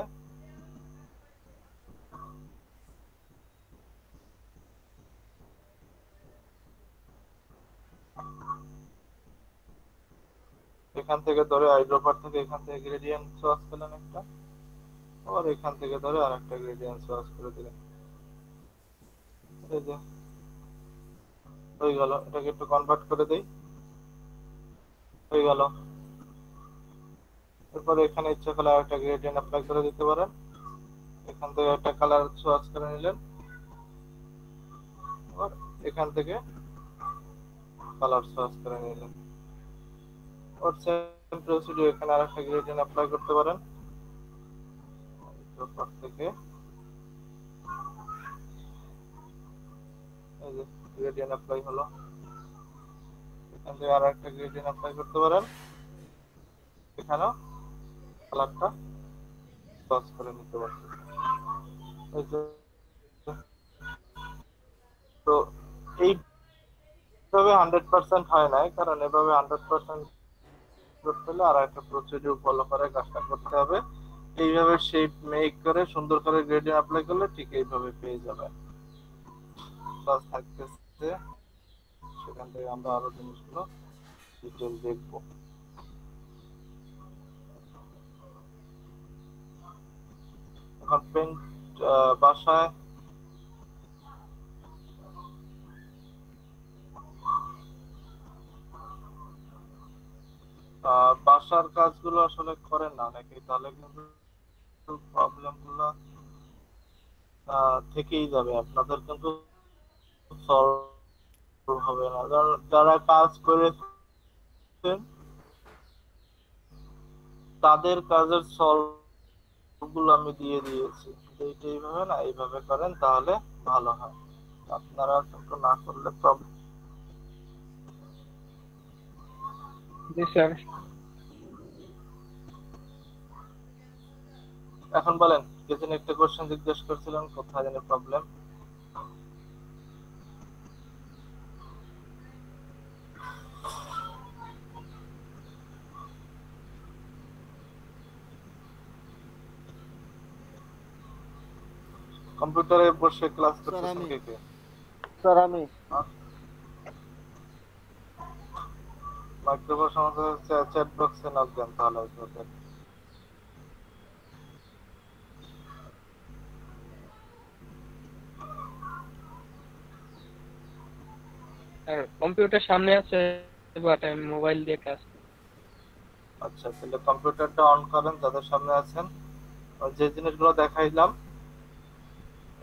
Speaker 2: এখান থেকে ধরে আইড্রপার থেকে এখান থেকে গ্রেডিয়েন্ট চয়েস করলেন একটা, আবার এখান থেকে ধরে আরেকটা গ্রেডিয়েন্ট চয়েস করে দিলেন। এই যে হয়ে গেল। এটাকে একটু কনভার্ট করে দেই, হয়ে গেল। এরপরে এখানে ইচ্ছা করলে আরেকটা গ্রেডিয়েন্ট অ্যাপ্লাই করে দিতে পারেন। এখান থেকে একটা কালার চয়েস করে নিলেন, আবার এখান থেকে কালার চয়েস করে নিলেন। ওর সেম প্রসিডিউর এখানে আরেকটা গ্রেডিয়েন্ট অ্যাপ্লাই করতে পারেন। এরপর থেকে এই যে গ্রেডিয়েন্ট অ্যাপ্লাই হলো, এখান থেকে আরেকটা গ্রেডিয়েন্ট অ্যাপ্লাই করতে পারেন। এখানেও কালারটা চয়েস করে নিতে পারবেন। এই যে, তো এইভাবে 100% হয় নাই, কারণ এভাবে 100% করতে হলে আর একটা প্রসিডিউর ফলো করে কাজটা করতে হবে। এইভাবে শেপ মেক করে সুন্দর করে গ্রেডিয়েন্ট অ্যাপ্লাই করলে ঠিক এইভাবে পেয়ে যাবেন। প্লাস থাকতেছে সেখান থেকে আমরা আরো জিনিসগুলো ডিটেইল দেখবো। এখন পেন্ট বাসায় বাসার কাজগুলো আসলে করেন না অনেকেই, তাহলে কিন্তু প্রবলেম গুলো থেকেই যাবে, আপনাদের কিন্তু সলভ হবে না। যারা কাজ করেছেন তাদের কাজের সলভ গুলো আমি দিয়ে দিয়েছি। এইটা এইভাবে না, এইভাবে করেন তাহলে ভালো হয়। আপনারা কিন্তু না করলে প্রবলেম।
Speaker 1: জি স্যার।
Speaker 2: এখন বলেন, কে যেন একটা কোশ্চেন জিজ্ঞেস করছিলেন, কোথায় জানি প্রবলেম। কম্পিউটারে বসে ক্লাস করতেছেন কে কে?
Speaker 3: স্যার আমি।
Speaker 2: মাইক্রোফোন সমস্যা হচ্ছে, চ্যাট বক্সে নক দেন তাহলে ওদের।
Speaker 1: আর কম্পিউটার সামনে আছে, বাট আমি মোবাইল দিয়ে কাজ করি।
Speaker 2: আচ্ছা, তাহলে কম্পিউটারটা অন করেন যাদের সামনে আছেন। আর যে জিনিসগুলো দেখাইলাম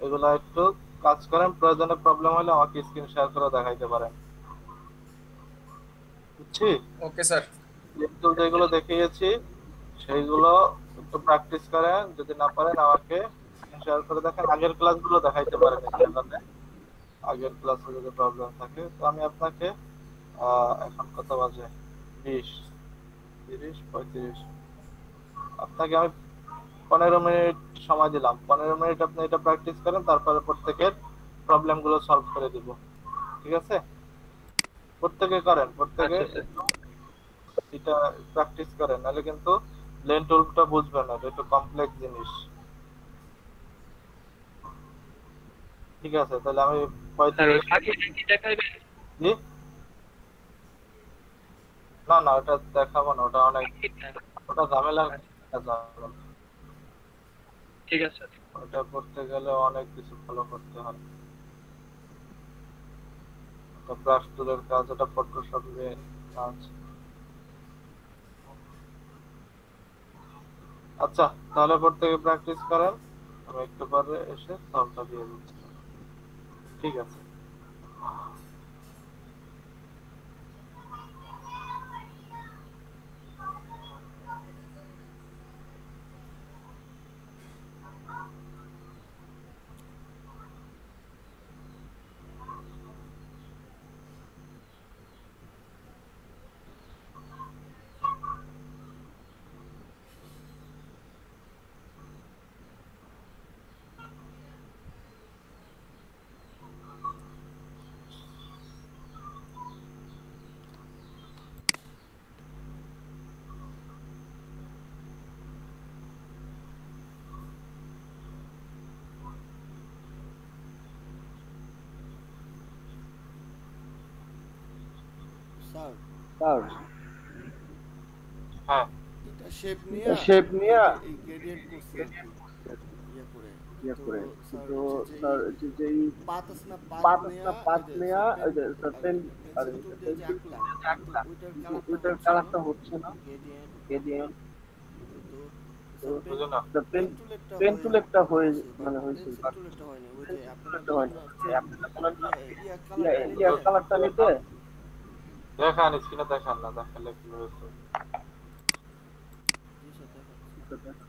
Speaker 2: এগুলো একটু কাজ করেন, প্রয়োজনে প্রবলেম হলে আমাকে স্ক্রিন শেয়ার করে দেখাইতে পারেন। বুঝছি?
Speaker 6: Okay sir.
Speaker 2: একটু যেগুলো দেখিয়েছি সেইগুলো একটু প্র্যাকটিস করেন, যদি না পারেন আমাকে স্ক্রিন শেয়ার করে দেখেন। আগের ক্লাসগুলো দেখাইতে পারেন এই জায়গাতে, আগের ক্লাসে যদি প্রবলেম থাকে। তো আমি আপনাকে এখন কত বাজে, 20, 30, 35, আপনাকে আমি 15 মিনিট সময় দিলাম। 15 মিনিট আপনি এটা প্র্যাকটিস করেন, তারপরে প্রত্যেকের প্রবলেম গুলো সলভ করে দিব। ঠিক আছে? প্রত্যেকে করেন, প্রত্যেকে
Speaker 1: আচ্ছা স্যার।
Speaker 2: এটা প্র্যাকটিস করেন, নাহলে কিন্তু লেন টুলটা বুঝবেন না, এটা একটু কমপ্লেক্স জিনিস। ঠিক আছে, তাহলে আমি
Speaker 1: স্যার ওই
Speaker 2: 35।
Speaker 1: বাকিটা কি দেখাইবেন?
Speaker 2: জি, না না, ওটা দেখাবো না, ওটা অনেক, ওটা ঝামেলা।
Speaker 1: ঠিক আছে।
Speaker 2: ওটা করতে গেলে অনেক কিছু ফলো করতে হয়। ওটা ব্রাশ টুলের কাজ, ওটা ফটোশপের কাজ। আচ্ছা, তাহলে প্রত্যেকে প্র্যাকটিস করেন, আমি একটু পরে এসে সলভটা দিয়ে দিচ্ছি। ঠিক আছে।
Speaker 7: স্যার
Speaker 3: স্যার
Speaker 2: হ্যাঁ
Speaker 7: এটা শেপ নিয়ে এই গ্রেডিয়েন্ট করছি আর কি ইয়ে করে
Speaker 3: ইয়ে
Speaker 7: কিন্তু
Speaker 3: করে
Speaker 7: স্যার
Speaker 3: কিন্তু
Speaker 7: হচ্ছে যে
Speaker 3: স্যার যে এই
Speaker 7: পাত আছে না পাত
Speaker 3: পাত আছে
Speaker 7: নেয়া
Speaker 3: না, পাত
Speaker 7: এই যে
Speaker 3: নেয়া ওই যে স্যার
Speaker 7: পেন্সিল টুল দিয়ে যে আঁকলাম কিন্তু ওইটার
Speaker 3: কালারটা
Speaker 7: কালারটা
Speaker 3: হচ্ছে না
Speaker 7: গ্রেডিয়েন্ট
Speaker 3: গ্রেডিয়েন্ট
Speaker 7: কিন্তু
Speaker 3: তো
Speaker 7: স্যার
Speaker 2: বুঝো না
Speaker 7: পেন টুলেরটা
Speaker 3: পেন টুলেরটা হয়ে
Speaker 7: হয়েছে
Speaker 3: মানে হয়েছে
Speaker 7: পেন্সিল
Speaker 3: বাট
Speaker 7: টুলেরটা হয়নি ওই যে
Speaker 3: পেন্সিল
Speaker 7: আপনারা
Speaker 3: টুলেরটা
Speaker 7: বলেন
Speaker 3: হয় না
Speaker 7: না
Speaker 3: আপনারা বলেন না
Speaker 7: ইয়া কালারটা
Speaker 3: ইয়া
Speaker 7: নিতে
Speaker 3: কালারটা নিতে
Speaker 2: দেখান স্ক্রিনে দেখান না দেখালে কি হয়েছে
Speaker 7: জি স্যার দেখাচ্ছি।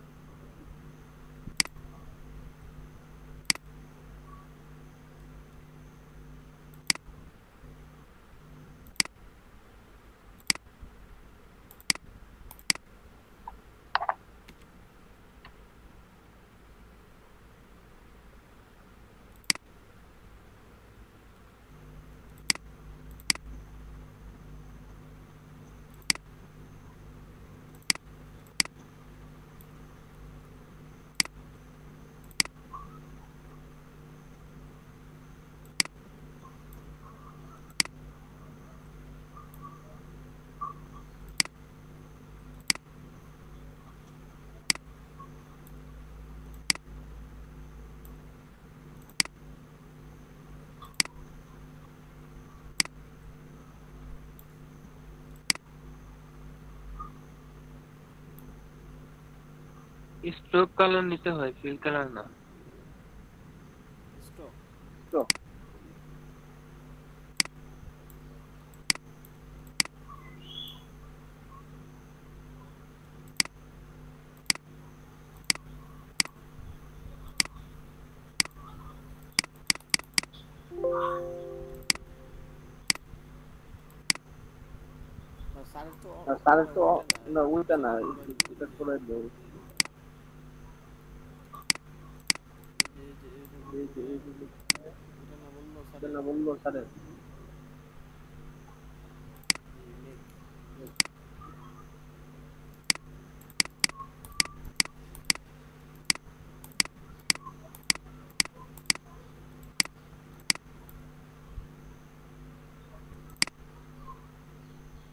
Speaker 1: স্ট্রোক কালার নিতে হয়, ফিল কালার না।
Speaker 7: স্টপ
Speaker 3: তো
Speaker 7: স্যারের তো
Speaker 3: স্যারের তো
Speaker 7: ওইটা
Speaker 3: না ওইটা না
Speaker 7: সুপারভাইজার
Speaker 3: এটা করে দেবো
Speaker 7: এটা না বললো
Speaker 3: এটা
Speaker 7: স্যারের
Speaker 3: না বললো স্যারের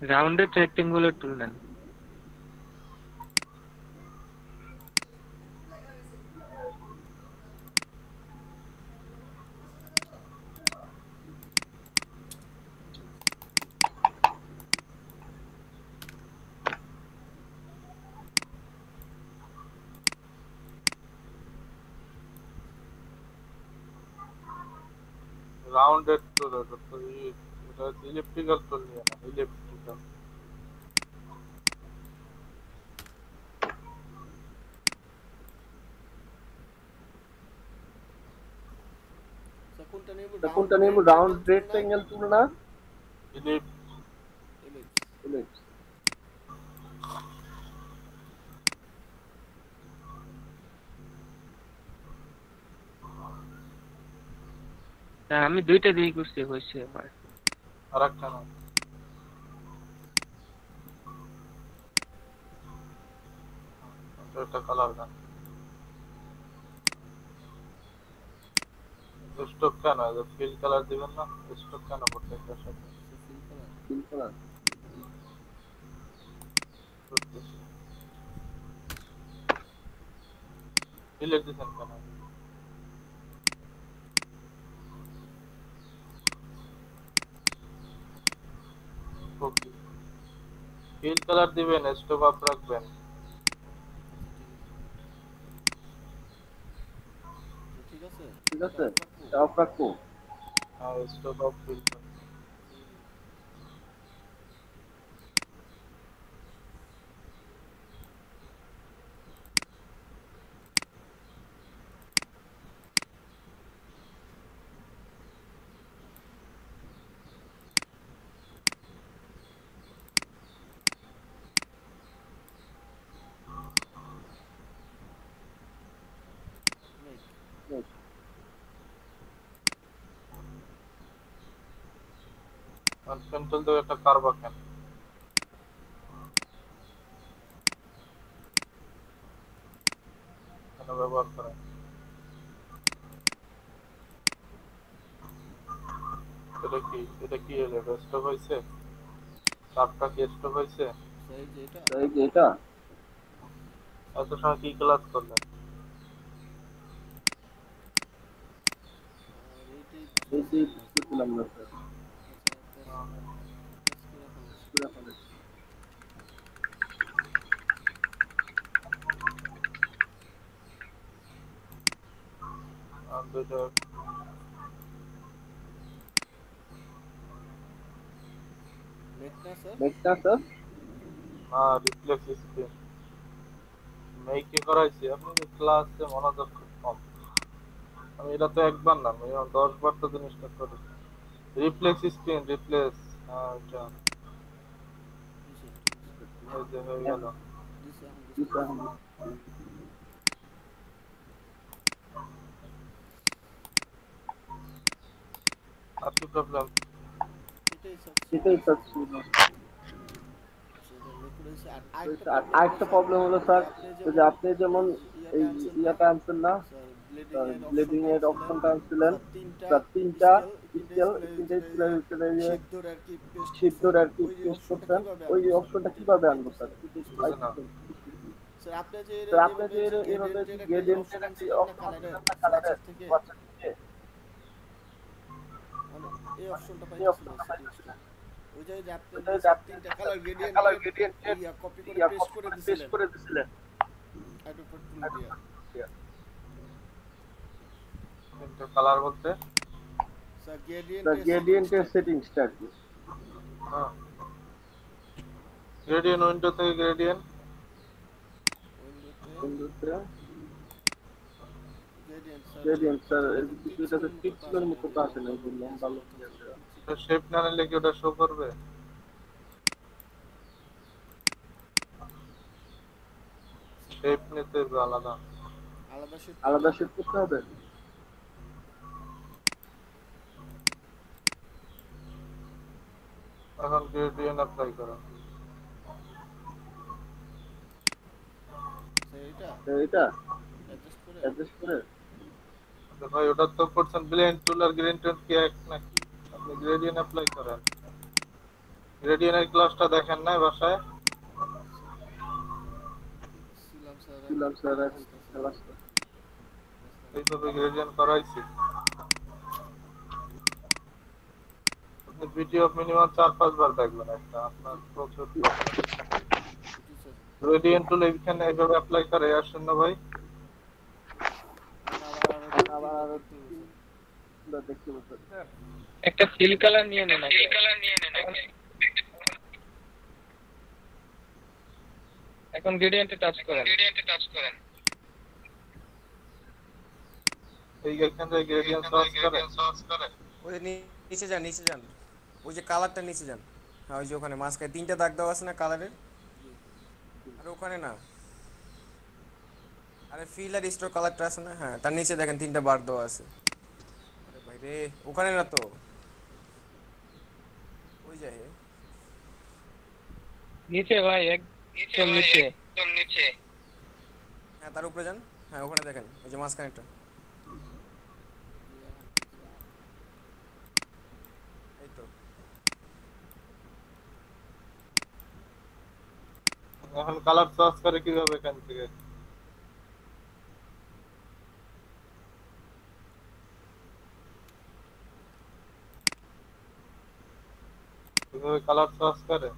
Speaker 1: রাউন্ডেড রেক্টেঙ্গুলার টুল নেন।
Speaker 2: রাউন্ডেড টুল এটা তো এটা ইলেকট্রিক্যাল টুল নিয়ে না ইলেকট্রিক্যাল
Speaker 3: কোনটা নেব রাউন্ড রেক্টেঙ্গেল টুল না
Speaker 2: ইলিপ্স
Speaker 3: ইলিপ্স
Speaker 1: না, আমি দুইটা দিয়ে করছি, হয়েছে আমার।
Speaker 2: আর একটা না এটা কালার না স্টক কেন ফিল কালার দিবেন না স্টক কেন প্রত্যেকটার সাথে
Speaker 3: ফিল কালার
Speaker 2: ডিলেট দিতেন কেন ফিল কালার দিবেন স্টক আপ রাখবেন
Speaker 7: ঠিক আছে
Speaker 3: ঠিক আছে টপ রাখো
Speaker 2: হ্যাঁ স্টক আপ ফিল কন্ট্রোল দিয়ে একটা কার্ভ আঁকেন কেন ব্যবহার করেন এটা কি এলো স্টক হয়েছে চারটা কি স্টপ হয়েছে?
Speaker 7: সেই যে এটা
Speaker 3: এই যে এটা
Speaker 2: এত সময় কি ক্লাস করলেন?
Speaker 7: এইটাই
Speaker 3: এই যে
Speaker 7: বুঝতেছিলাম না স্যার।
Speaker 3: বুঝতেছিলাম না স্যার।
Speaker 7: আচ্ছা প্রেস করে ফেলেছি।
Speaker 3: পুরা ফেলে।
Speaker 2: আর দুইটা
Speaker 7: নেট না স্যার?
Speaker 3: দেখতা স্যার
Speaker 2: রিফ্লেক্স স্ক্রিন মেইকে করাইছি। আপনি ক্লাসে মনোযোগ খুব কম। আমি এটা তো একবার না, আমি 10 বার তো জিনিসটা করেছি। রিফ্লেক্স স্ক্রিন রিপ্লেস, এটা
Speaker 7: দিছে
Speaker 2: এই যে হয়ে গেল।
Speaker 7: দিছে এখন
Speaker 3: দিশা
Speaker 7: বুঝতে
Speaker 3: হলো।
Speaker 2: আর কি প্রবলেম?
Speaker 7: এটাই স্যার
Speaker 3: এটাই স্যার ছিল।
Speaker 7: সেটা লিকুইড আর
Speaker 3: আর আরেকটা প্রবলেম হলো স্যার, যে আপনি যেমন এই ইয়াটা আনছেন না,
Speaker 7: স্যার
Speaker 3: ব্লেডিং এর অপশনটা আনছিলেন,
Speaker 7: তিনটা
Speaker 3: স্যার তিনটা
Speaker 7: স্কেল
Speaker 3: তিনটা স্কেলের ভিতরে যে
Speaker 7: সিদ্ধর আর কি পেস্ট
Speaker 3: সিদ্ধর আর কি
Speaker 7: ওই
Speaker 3: পেস্ট
Speaker 7: অপশনটা
Speaker 3: করতেন,
Speaker 7: কিভাবে
Speaker 3: ওই
Speaker 7: আনবো
Speaker 3: অপশনটা কিভাবে আনবো স্যার?
Speaker 2: বুঝে না।
Speaker 7: স্যার আপনি যে
Speaker 3: স্যার আপনি যে এভাবে গ্রেডিয়েন্টের একটা অপশন আনছিলেন না কালারের
Speaker 7: থেকে
Speaker 3: WhatsApp থেকে,
Speaker 7: মানে এই অপশনটা
Speaker 3: এই
Speaker 7: পাইতেছি
Speaker 3: অপশনটা
Speaker 7: না সেটিংসটা ওই যে আপনি
Speaker 3: ওটা
Speaker 7: যে
Speaker 3: যে আপনি
Speaker 7: তিনটা কালার
Speaker 3: কালার
Speaker 7: গ্রেডিয়েন্ট
Speaker 3: গ্রেডিয়েন্টের
Speaker 7: কপি করে পেস্ট করে
Speaker 3: পেস্ট
Speaker 7: দিছিলেন
Speaker 3: করে দিছিলেন।
Speaker 7: অ্যাডোব টুল দিয়া
Speaker 2: কিন্তু কালার বলতে
Speaker 7: স্যার
Speaker 3: স্যার গ্রেডিয়েন্টের সেটিংসটা আর কি।
Speaker 2: গ্রেডিয়েন্ট উইন্ডো থেকে গ্রেডিয়েন্ট
Speaker 3: উইন্ডোতে
Speaker 7: গ্রেডিয়েন্ট
Speaker 3: গ্রেডিয়েন্ট স্যার এর কিছু এটাতে টিপসের মতো তো আছে না, এই যে লম্বা লম্বা আছে।
Speaker 2: শেপ না নিলে কি ওটা শো করবে? শেপ নিতে হবে আলাদা।
Speaker 7: আলাদা শিট
Speaker 3: আলাদা শিফট করতে হবে।
Speaker 2: এখন গ্রেডিয়েন্ট অ্যাপ্লাই করো।
Speaker 7: সেইটা
Speaker 3: এটা
Speaker 7: অ্যাডজাস্ট করে
Speaker 3: অ্যাডজাস্ট করে
Speaker 2: তো ভাই ওটা তো করছেন ব্লেন্ড টুল আর গ্রেডিয়েন্ট কি এক নাকি? আপনি গ্রেডিয়েন্ট অ্যাপ্লাই করেন। গ্রেডিয়েন্টের ক্লাসটা দেখেন না বাসায়?
Speaker 7: ছিলাম স্যার
Speaker 3: দিলাম স্যার এখন খেলাচ্ছি।
Speaker 2: এইভাবে গ্রেডিয়েন্ট করাইছি। আপনি ভিডিও মিনিমাম 4-5 বার দেখবেন একটা, আপনার প্রচুর গ্রেডিয়েন্ট টুল এখানে এইভাবে অ্যাপ্লাই করে আসেন না ভাই?
Speaker 3: আবার আরো দেখতে বলতে
Speaker 1: একটা ফিল কালার নিয়ে নেন আগে। এখন গ্রেডিয়েন্টে টাচ করেন।
Speaker 2: এইখান থেকে গ্রেডিয়েন্ট সার্চ করে
Speaker 8: ওই যে নিচে যান ওই যে কালারটা নিচে যান। হ্যাঁ ওই যে ওখানে মাঝখানে তিনটা দাগ দেওয়া আছে না কালারের, আর ওখানে না, আরে ফিল আর স্টোর কালারটা আছে না, হ্যাঁ তার নিচে দেখেন তিনটা বার দেওয়া আছে। আরে ভাই রে ওখানে না তো, ওই যায়
Speaker 1: নিচে ভাই, একদম নিচে।
Speaker 8: হ্যাঁ তার উপরে যান, হ্যাঁ ওখানে দেখেন ওই যে মাঝখানেটা, এই তো।
Speaker 2: এখন কালার সার্চ করে কিভাবে এখান থেকে? কিভাবে কালার সার্চ করে?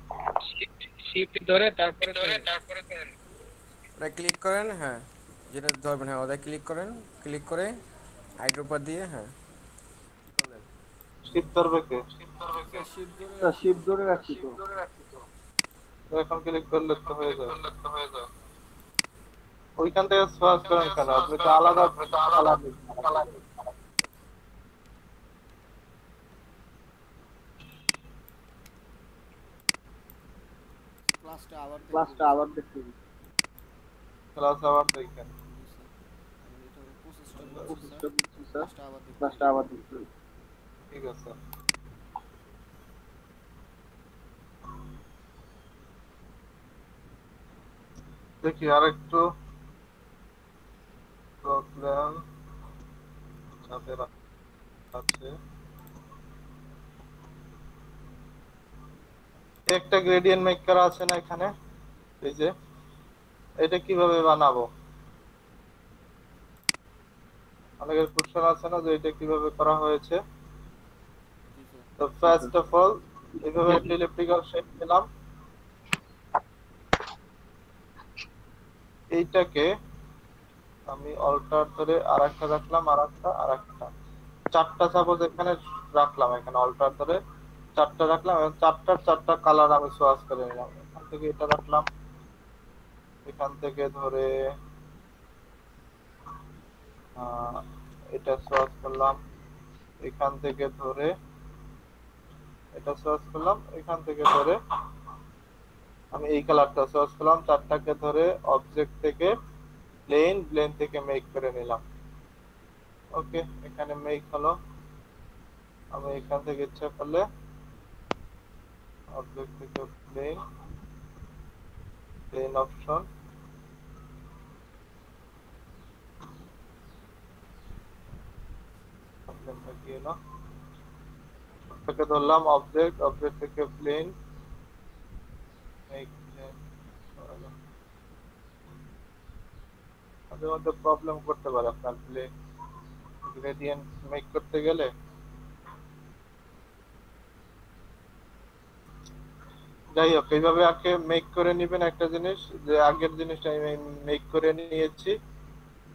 Speaker 1: শিফট ধরে তারপরে করেন।
Speaker 8: ওটা ক্লিক করেন, হ্যাঁ যেটা ধরবেন, হ্যাঁ ওটা ক্লিক করেন, ক্লিক করে আইড্রোপার দিয়ে, হ্যাঁ
Speaker 2: শিফট ধরবে কে?
Speaker 3: স্যার শিফট ধরে রাখছি তো।
Speaker 2: এখন ক্লিক করলে তো হয়ে যাবে। ওইখান থেকে সার্চ করেন কেন? আপনি তো আলাদা কালার
Speaker 3: ক্লাসটা আবার দেখতে হবে।
Speaker 2: ক্লাস আবার দেখেন।
Speaker 3: প্রসেসটা বুঝছি স্যার, ক্লাসটা আবার দেখতে হবে।
Speaker 2: ঠিক আছে। দেখি আরেকটু প্রবলেম যাদের আছে। একটা গ্রেডিয়েন্ট মেক করা আছে না এখানে, এই যে এটা কিভাবে বানাবো? অনেকের কোশ্চেন আছে না যে এটা কিভাবে করা হয়েছে। তো ফার্স্ট অফ অল এইভাবে একটা ইলেকট্রিক্যাল শেপ নিলাম, এইটাকে আমি অল্টার ধরে আরেকটা রাখলাম, আরেকটা চারটা সাপোজ এখানে রাখলাম, এখানে অল্টার ধরে চারটা রাখলাম এবং চারটা কালার আমি সোয়াচ করে নিলাম। এখান থেকে এটা রাখলাম, এখান থেকে ধরে এটা সোয়াচ করলাম, এখান থেকে ধরে এটা সোয়াচ করলাম, এখান থেকে ধরে আমি এই কালারটা সোয়াচ করলাম, চারটাকে ধরে অবজেক্ট থেকে প্লেন থেকে মেক করে নিলাম। ওকে, এখানে মেক হলো। আমি এখান থেকে ইচ্ছা করলে অবজেক্ট থেকে প্লেন অপশন, থেকে ধরলাম অবজেক্ট থেকে প্লেন, মাঝে মধ্যে প্রবলেম করতে পারে আপনার প্লেন গ্রেডিয়েন্ট মেক করতে গেলে। যাই হোক, এইভাবে আগে মেক করে নিবেন একটা জিনিস, যে আগের জিনিসটা আমি মেক করে নিয়েছি,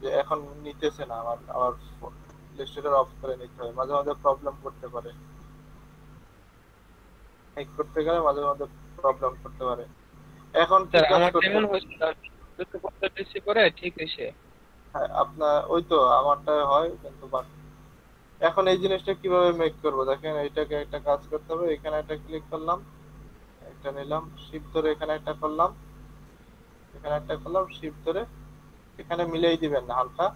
Speaker 2: যে এখন নিতেছে না, আমার ইলাস্ট্রেটর অফ করে নিতে হয়, মাঝে মাঝে প্রবলেম করতে পারে, মেক করতে গেলে মাঝে মাঝে প্রবলেম করতে পারে। এখন কি
Speaker 1: স্যার
Speaker 2: কাজ
Speaker 1: আমার
Speaker 2: করতে?
Speaker 1: যেমন হয়েছে দুটো করতে বেশি করে ঠিক হয়েছে।
Speaker 2: হ্যাঁ, আপনার ওই তো আমারটা হয়, কিন্তু এখন এই জিনিসটা কিভাবে মেক করব দেখেন। এইটাকে একটা কাজ করতে হবে, এখানে একটা ক্লিক করলাম, একটা নিলাম, শিফট ধরে এখানে একটা করলাম, এখানে একটা করলাম, শিফট ধরে এখানে মিলাই দিবেন না, হালকা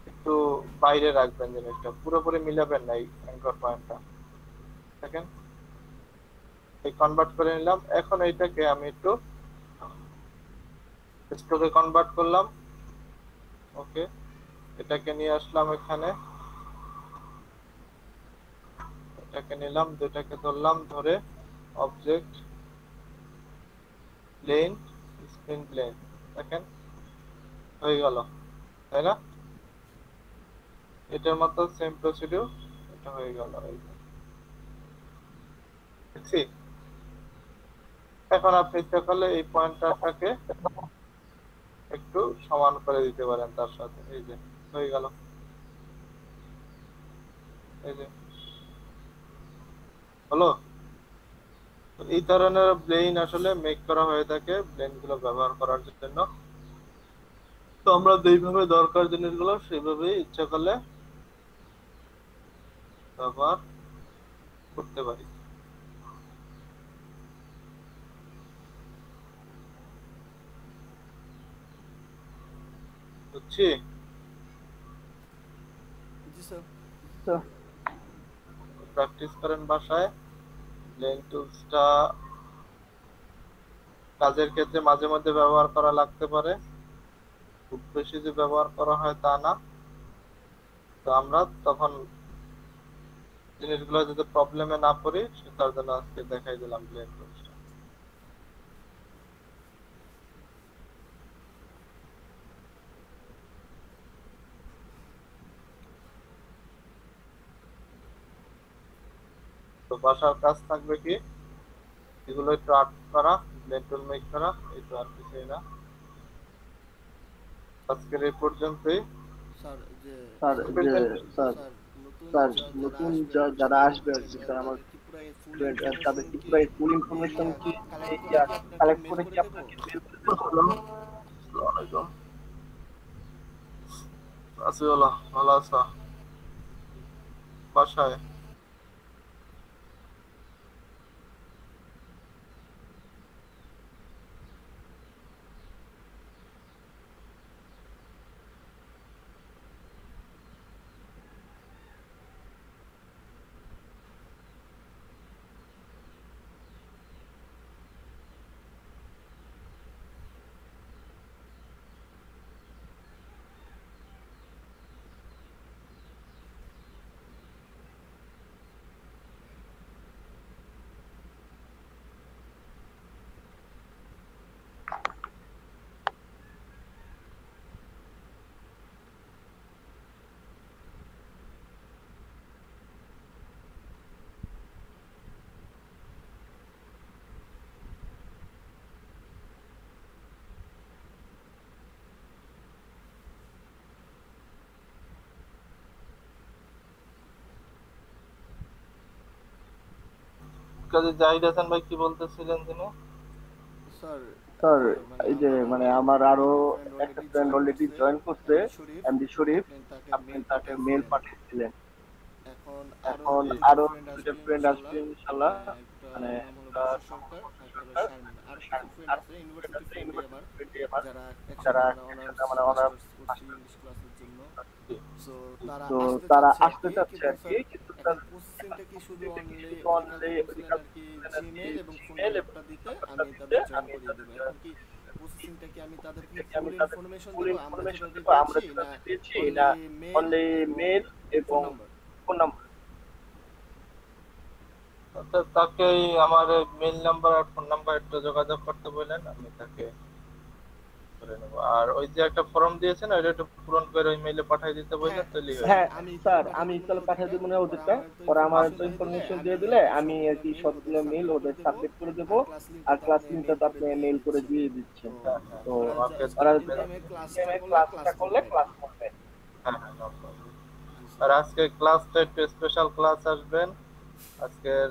Speaker 2: একটু বাইরে রাখবেন জিনিসটা, পুরোপুরি মিলাবেন না এই অ্যাঙ্কর পয়েন্টটা। দেখেন এই কনভার্ট করে নিলাম। এখন এইটাকে আমি একটু স্ট্রোকে কনভার্ট করলাম। ওকে, এটাকে নিয়ে আসলাম এখানে, এটাকে নিলাম, দুটাকে ধরলাম, ধরে অবজেক্ট প্লেন স্ক্রিন প্লেন, দেখেন হয়ে গেল, তাই না? এটার মতো সেম প্রসিডিউর, এটা হয়ে গেল। দেখছি, এখন আপনি ইচ্ছা করলে এই পয়েন্টারটাকে একটু সমান করে দিতে পারেন তার সাথে, এই যে হয়ে গেল, এই যে হলো। এই ধরনের প্লেন আসলে মেক করা হয়ে থাকে প্লেন গুলো ব্যবহার করার জন্য। তো আমরা যেইভাবে দরকার জিনিসগুলো সেইভাবে ইচ্ছা করলে ব্যবহার করতে পারি। বুঝছি?
Speaker 7: জি স্যার।
Speaker 2: প্র্যাকটিস করেন বাসায়। প্লেন টুলসটা কাজের ক্ষেত্রে মাঝে মধ্যে ব্যবহার করা লাগতে পারে, খুব বেশি যে ব্যবহার করা হয় তা না। তো আমরা তখন জিনিসগুলো যাতে প্রবলেমে না পড়ি সেটার জন্য আজকে দেখাই দিলাম প্লেন টুলসটা। তো বাসার কাজ থাকবে কি, এগুলো একটু আর্ট করা, প্লেন টুল মেক করা, এই তো আর কিছুই না। আজকের এই পর্যন্তই।
Speaker 7: স্যার যে
Speaker 3: স্যার যে স্যার
Speaker 7: স্যার
Speaker 3: স্যার নতুন যারা আসবে আর কি, স্যার আমার স্টুডেন্ট, তাদের কি পুরো ফুল ইনফরমেশন কি কালেক্ট করে কি আপনাকে মেল করে দেবো?
Speaker 2: আসসালামু আলাইকুম। আসিওলা, ভালো আছো? বাসায়? কাজী জাহিদ হাসান ভাই কি বলতেছিলেন যিনি?
Speaker 7: স্যার
Speaker 3: স্যার এই যে মানে আমার আরো একটা ফ্রেন্ড অলরেডি জয়েন করছে, এমডি শরীফ, আপনি তাকে মেল পাঠিয়েছিলেন।
Speaker 7: এখন
Speaker 3: এখন আরো দুটো ফ্রেন্ড আসবে ইনশাআল্লাহ, মানে
Speaker 7: একটা নাম হলো বশির সরকার, একটা হলো শারমিন। আর কিছু ফ্রেন্ড আছে ইউনিভার্সিটি ফ্রেন্ডই আমার, যারা
Speaker 3: যারা
Speaker 7: একসাথে মানে অনার্স করছি ইংলিশ ক্লাসের জন্য। সো
Speaker 3: তো তারা আসতে চাচ্ছে আর কি, কিন্তু
Speaker 7: তার প্রসেসিংটা কি শুধু অনলি আর কি জিমেল এবং ফোন নাম্বারটা দিতে আমি তাদের জয়েন করিয়ে দেব। এখন কি প্রসেসিংটা কি আমি তাদেরকে ফুল ইনফরমেশন দেব আমরা যেটা দিয়েছি, না
Speaker 3: অনলি মেল এবং ফোন নাম্বার?
Speaker 2: তাকে আমার মেইল নাম্বার আর ফোন নাম্বার একটু যোগাযোগ করতে বললেন, আমি তাকে করে নেব। আর ওই যে একটা ফর্ম দিয়েছেন ওইটা একটু পূরণ করে ওই মেইলে পাঠিয়ে দিতে বললেন, তাহলেই হবে।
Speaker 3: হ্যাঁ স্যার, আমি তাহলে পাঠিয়ে দেবো না ওদেরটা, ওরা আমার তো ইনফরমেশন দিয়ে দিলে আমি আর কি সবগুলো মেইল ওদের সাবমিট করে দেবো, আর ক্লাস লিংকটা তো আপনি মেইল করে দিয়ে দিচ্ছেন। তো ওরা ক্লাসটা করলে ক্লাস করবে।
Speaker 2: হ্যাঁ হ্যাঁ, no problem। আর আজকে ক্লাসটা একটু স্পেশাল ক্লাস আসবেন। আজকের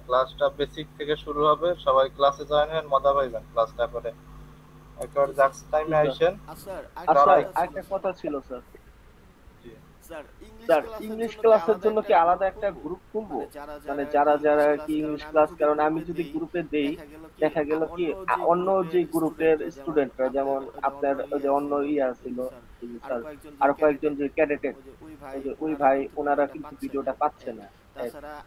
Speaker 2: ক্লাসটা বেসিক থেকে শুরু হবে, সবাই ক্লাসে জয়েন হন, মজা পাইবেন ক্লাসটা করে। একবার জাস্ট টাইমে আইছেন।
Speaker 3: স্যার আরেকটা কথা ছিল স্যার, স্যার ইংলিশ ক্লাসের জন্য কি আলাদা একটা গ্রুপ খুলবো? মানে যারা যারা কি ইংলিশ ক্লাস, কারণ আমি যদি গ্রুপে দেই দেখা গেল কি অন্য যে গ্রুপের স্টুডেন্টরা, যেমন আপনার ওই যে অন্য ছিল স্যার, আর কয়েকজন যে ক্যাডেটের ওই ভাই ওনারা কিন্তু ভিডিওটা পাচ্ছে না।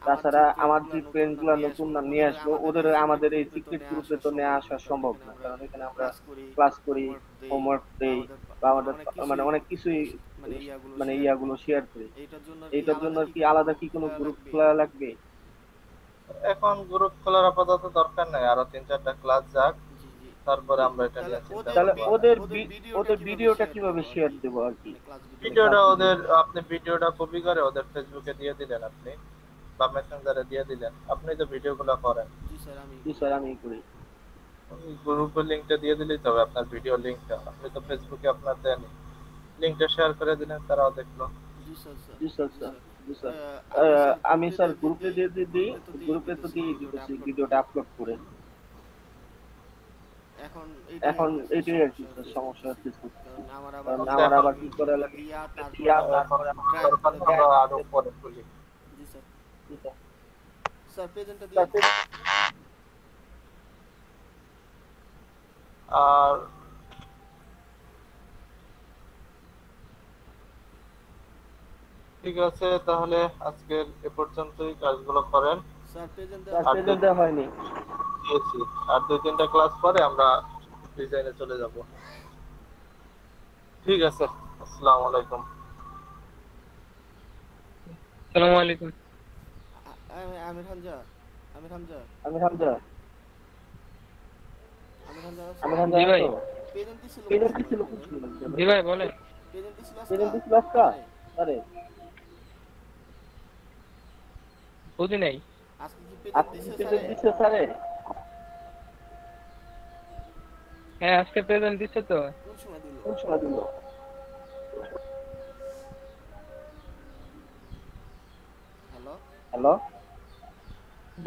Speaker 3: তাছাড়া আমার যে ফ্রেন্ড গুলা নতুন নিয়ে আসবো, ওদের আমাদের এই সিক্রেট গ্রুপে তো নিয়ে আসা সম্ভব না, কারণ এখানে আমরা ক্লাস করি, হোমওয়ার্ক দেই, বা আমাদের মানে অনেক কিছুই মানে ইয়াগুলো শেয়ার করি। এইটার জন্য কি আলাদা কি কোনো গ্রুপ খোলা লাগবে?
Speaker 2: এখন গ্রুপ খোলার আপাতত দরকার নাই, আরো 3-4টা ক্লাস যাক, তারপরে আমরা এটা নিয়ে চিন্তা করব।
Speaker 3: তাহলে ওদের ভিডিওটা কিভাবে শেয়ার দেব আর কি?
Speaker 2: ভিডিওটা আপনি ভিডিওটা কপি করে ওদের ফেসবুকে দিয়ে দিলেন, আপনি বা মেসেঞ্জারে দিয়ে দিলেন, আপনি তো ভিডিওগুলো করেন।
Speaker 3: জি স্যার আমি করি।
Speaker 2: গ্রুপের লিংকটা দিয়ে দিলেই তবে আপনার ভিডিও লিংকটা, আপনি তো ফেসবুকে আপনার দেন, লিংকটা শেয়ার করে দিলেন, তারাও দেখলো।
Speaker 3: জি স্যার আমি স্যার গ্রুপে দিয়ে দিই, গ্রুপে তো দিয়ে দিতেছি ভিডিওটা আপলোড করে। এখন এটাই আর কি সমস্যা হচ্ছে, আমার আবার কি করে লাগে
Speaker 2: আরো পরে খুলি।
Speaker 7: স্যার প্রেজেন্টটা দিয়ে
Speaker 2: আর ঠিক আছে, তাহলে আজকের এ পর্যন্তই, কাজগুলো করেন।
Speaker 7: স্যার
Speaker 3: প্রেজেন্টটা হয়নি
Speaker 2: দিয়েছি, আর 2-3টা ক্লাস পরে আমরা ডিজাইনে চলে যাব। ঠিক আছে, আসসালামু আলাইকুম।
Speaker 1: আসসালামু আলাইকুম।
Speaker 7: আমির হামজা
Speaker 1: জি ভাই।
Speaker 7: প্রেজেন্ট ছিল
Speaker 1: জি ভাই বলেন।
Speaker 3: প্রেজেন্ট ক্লাসটা আরে
Speaker 1: বুঝি নাই।
Speaker 7: আজকে কি
Speaker 3: আপনি প্রেজেন্ট দিছে স্যারে?
Speaker 1: হ্যাঁ আজকে প্রেজেন্ট দিচ্ছে তো।
Speaker 3: কোন সময় দিল? হ্যালো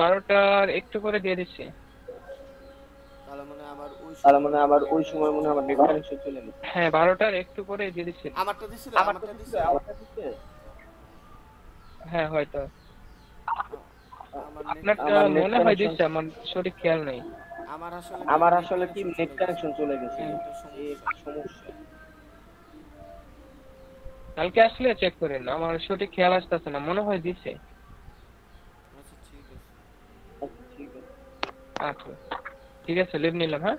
Speaker 1: 12টার একটু করে দিয়ে দিচ্ছি।
Speaker 3: তাহলে মানে আমার ওই সময় মনে হয় আমার নেট কানেকশন চলে গেছে।
Speaker 1: হ্যাঁ 12টার একটু করে দিয়ে দিচ্ছি।
Speaker 7: আমারটা দিছিল?
Speaker 1: হ্যাঁ হয়তো আপনারটা মনে হয় দিচ্ছে, আমার সঠিক খেয়াল নেই।
Speaker 3: আমার আসলে কি নেট কানেকশন চলে গেছে, এই সমস্যা।
Speaker 1: কালকে আসলে চেক করেন, আমার সঠিক খেয়াল আসতেছে না, মনে হয় দিচ্ছে। আচ্ছা ঠিক আছে লিভ নিলাম। হ্যাঁ